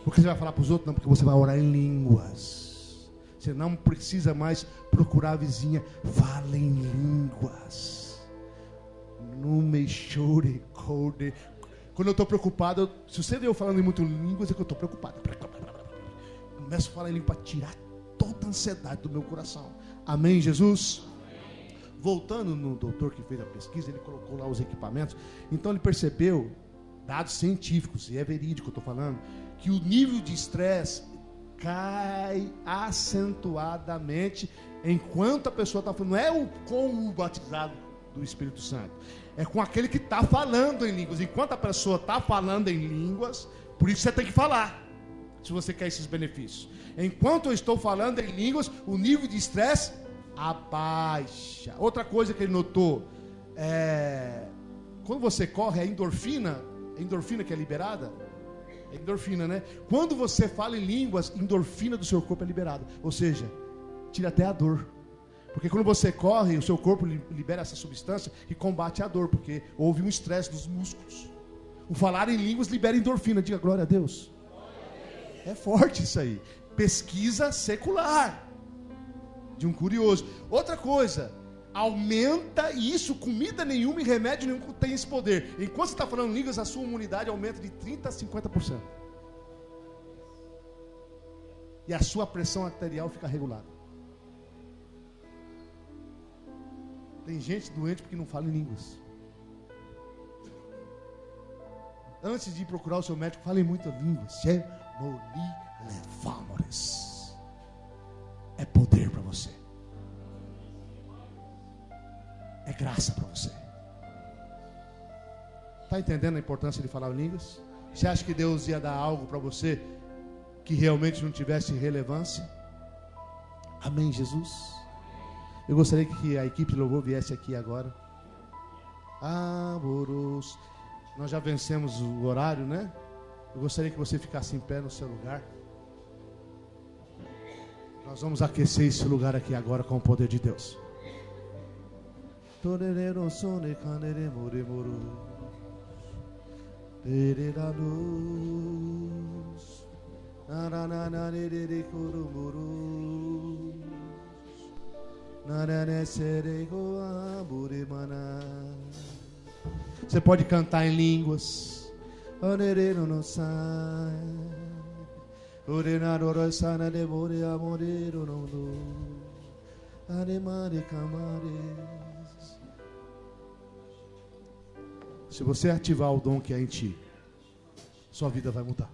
Speaker 1: Porque você vai falar para os outros? Não, porque você vai orar em línguas. Você não precisa mais procurar a vizinha. Fala em línguas. Não me chore, code. Quando eu estou preocupado, se você vê eu falando muito em línguas, é que eu estou preocupado. Começo a falar em língua para tirar toda a ansiedade do meu coração. Amém, Jesus? Voltando no doutor que fez a pesquisa, ele colocou lá os equipamentos. Então ele percebeu, dados científicos, e é verídico que eu estou falando, que o nível de estresse cai acentuadamente enquanto a pessoa está falando. Não é com o batizado do Espírito Santo, é com aquele que está falando em línguas. Enquanto a pessoa está falando em línguas, por isso você tem que falar, se você quer esses benefícios. Enquanto eu estou falando em línguas, o nível de estresse abaixa. Outra coisa que ele notou quando você corre, a endorfina que é liberada, é endorfina, né? Quando você fala em línguas, endorfina do seu corpo é liberada, ou seja, tira até a dor. Porque quando você corre, o seu corpo libera essa substância que combate a dor, porque houve um estresse dos músculos. O falar em línguas libera endorfina. Diga glória a Deus. É forte isso aí. Pesquisa secular de um curioso. Outra coisa, aumenta isso, comida nenhuma e remédio nenhum tem esse poder. Enquanto você está falando línguas, a sua imunidade aumenta de 30% a 50%. E a sua pressão arterial fica regulada. Tem gente doente porque não fala em línguas. Antes de ir procurar o seu médico, fale em muitas línguas. É poder para você. É graça para você. Está entendendo a importância de falar em línguas? Você acha que Deus ia dar algo para você que realmente não tivesse relevância? Amém, Jesus? Eu gostaria que a equipe de louvor viesse aqui agora. Amoroso. Nós já vencemos o horário, né? Eu gostaria que você ficasse em pé no seu lugar. Nós vamos aquecer esse lugar aqui agora com o poder de Deus. Você pode cantar em línguas. Se você ativar o dom que é em ti, sua vida vai mudar.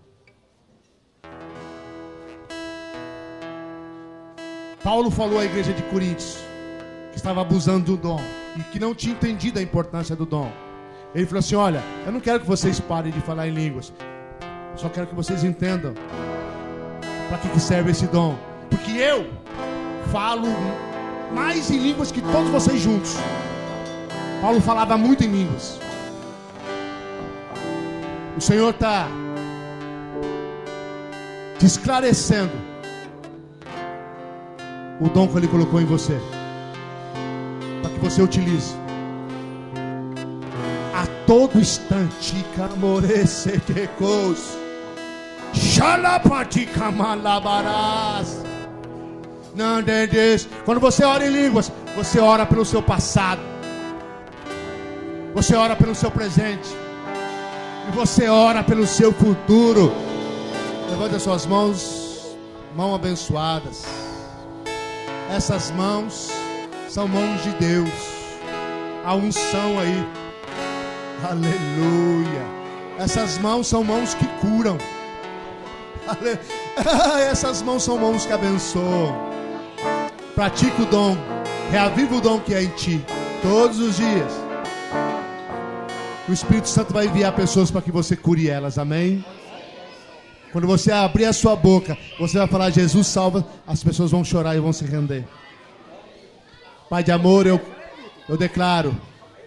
Speaker 1: Paulo falou à igreja de Coríntios que estava abusando do dom e que não tinha entendido a importância do dom. Ele falou assim: olha, eu não quero que vocês parem de falar em línguas, só quero que vocês entendam para que serve esse dom. Porque eu falo mais em línguas que todos vocês juntos. Paulo falava muito em línguas. O Senhor está te esclarecendo o dom que Ele colocou em você, para que você utilize a todo instante. Quando você ora em línguas, você ora pelo seu passado, você ora pelo seu presente, e você ora pelo seu futuro. Levante as suas mãos, mãos abençoadas. Essas mãos são mãos de Deus. A unção aí. Aleluia. Essas mãos são mãos que curam. Essas mãos são mãos que abençoam. Pratica o dom. Reaviva o dom que é em ti. Todos os dias. O Espírito Santo vai enviar pessoas para que você cure elas. Amém? Quando você abrir a sua boca, você vai falar: Jesus salva. As pessoas vão chorar e vão se render. Pai de amor, eu declaro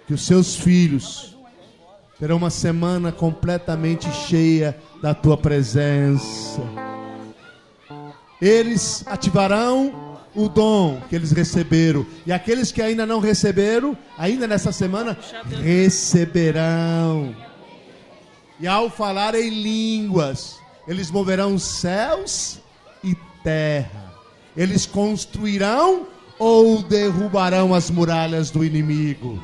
Speaker 1: que os seus filhos terão uma semana completamente cheia da tua presença. Eles ativarão o dom que eles receberam. E aqueles que ainda não receberam, ainda nessa semana, receberão. E ao falar em línguas, eles moverão os céus e terra. Eles construirão ou derrubarão as muralhas do inimigo.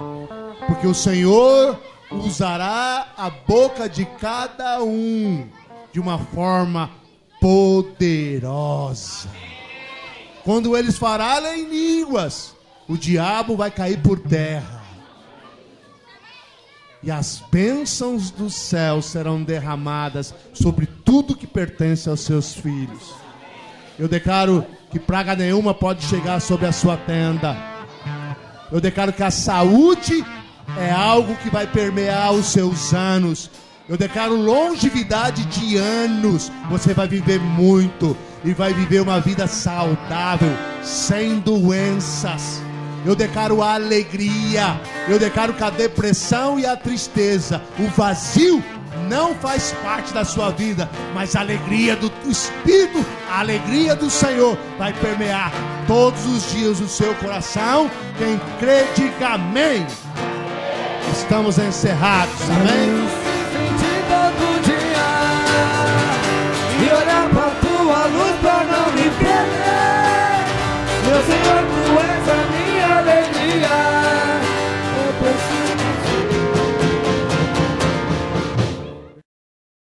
Speaker 1: Porque o Senhor usará a boca de cada um de uma forma poderosa. Quando eles falarem em línguas, o diabo vai cair por terra. E as bênçãos do céu serão derramadas sobre tudo que pertence aos seus filhos. Eu declaro que praga nenhuma pode chegar sobre a sua tenda. Eu declaro que a saúde é algo que vai permear os seus anos. Eu declaro longevidade de anos. Você vai viver muito e vai viver uma vida saudável, sem doenças. Eu declaro a alegria. Eu declaro que a depressão e a tristeza, o vazio, não faz parte da sua vida. Mas a alegria do Espírito, a alegria do Senhor vai permear todos os dias o seu coração. Quem crê, diga amém. Estamos encerrados, amém?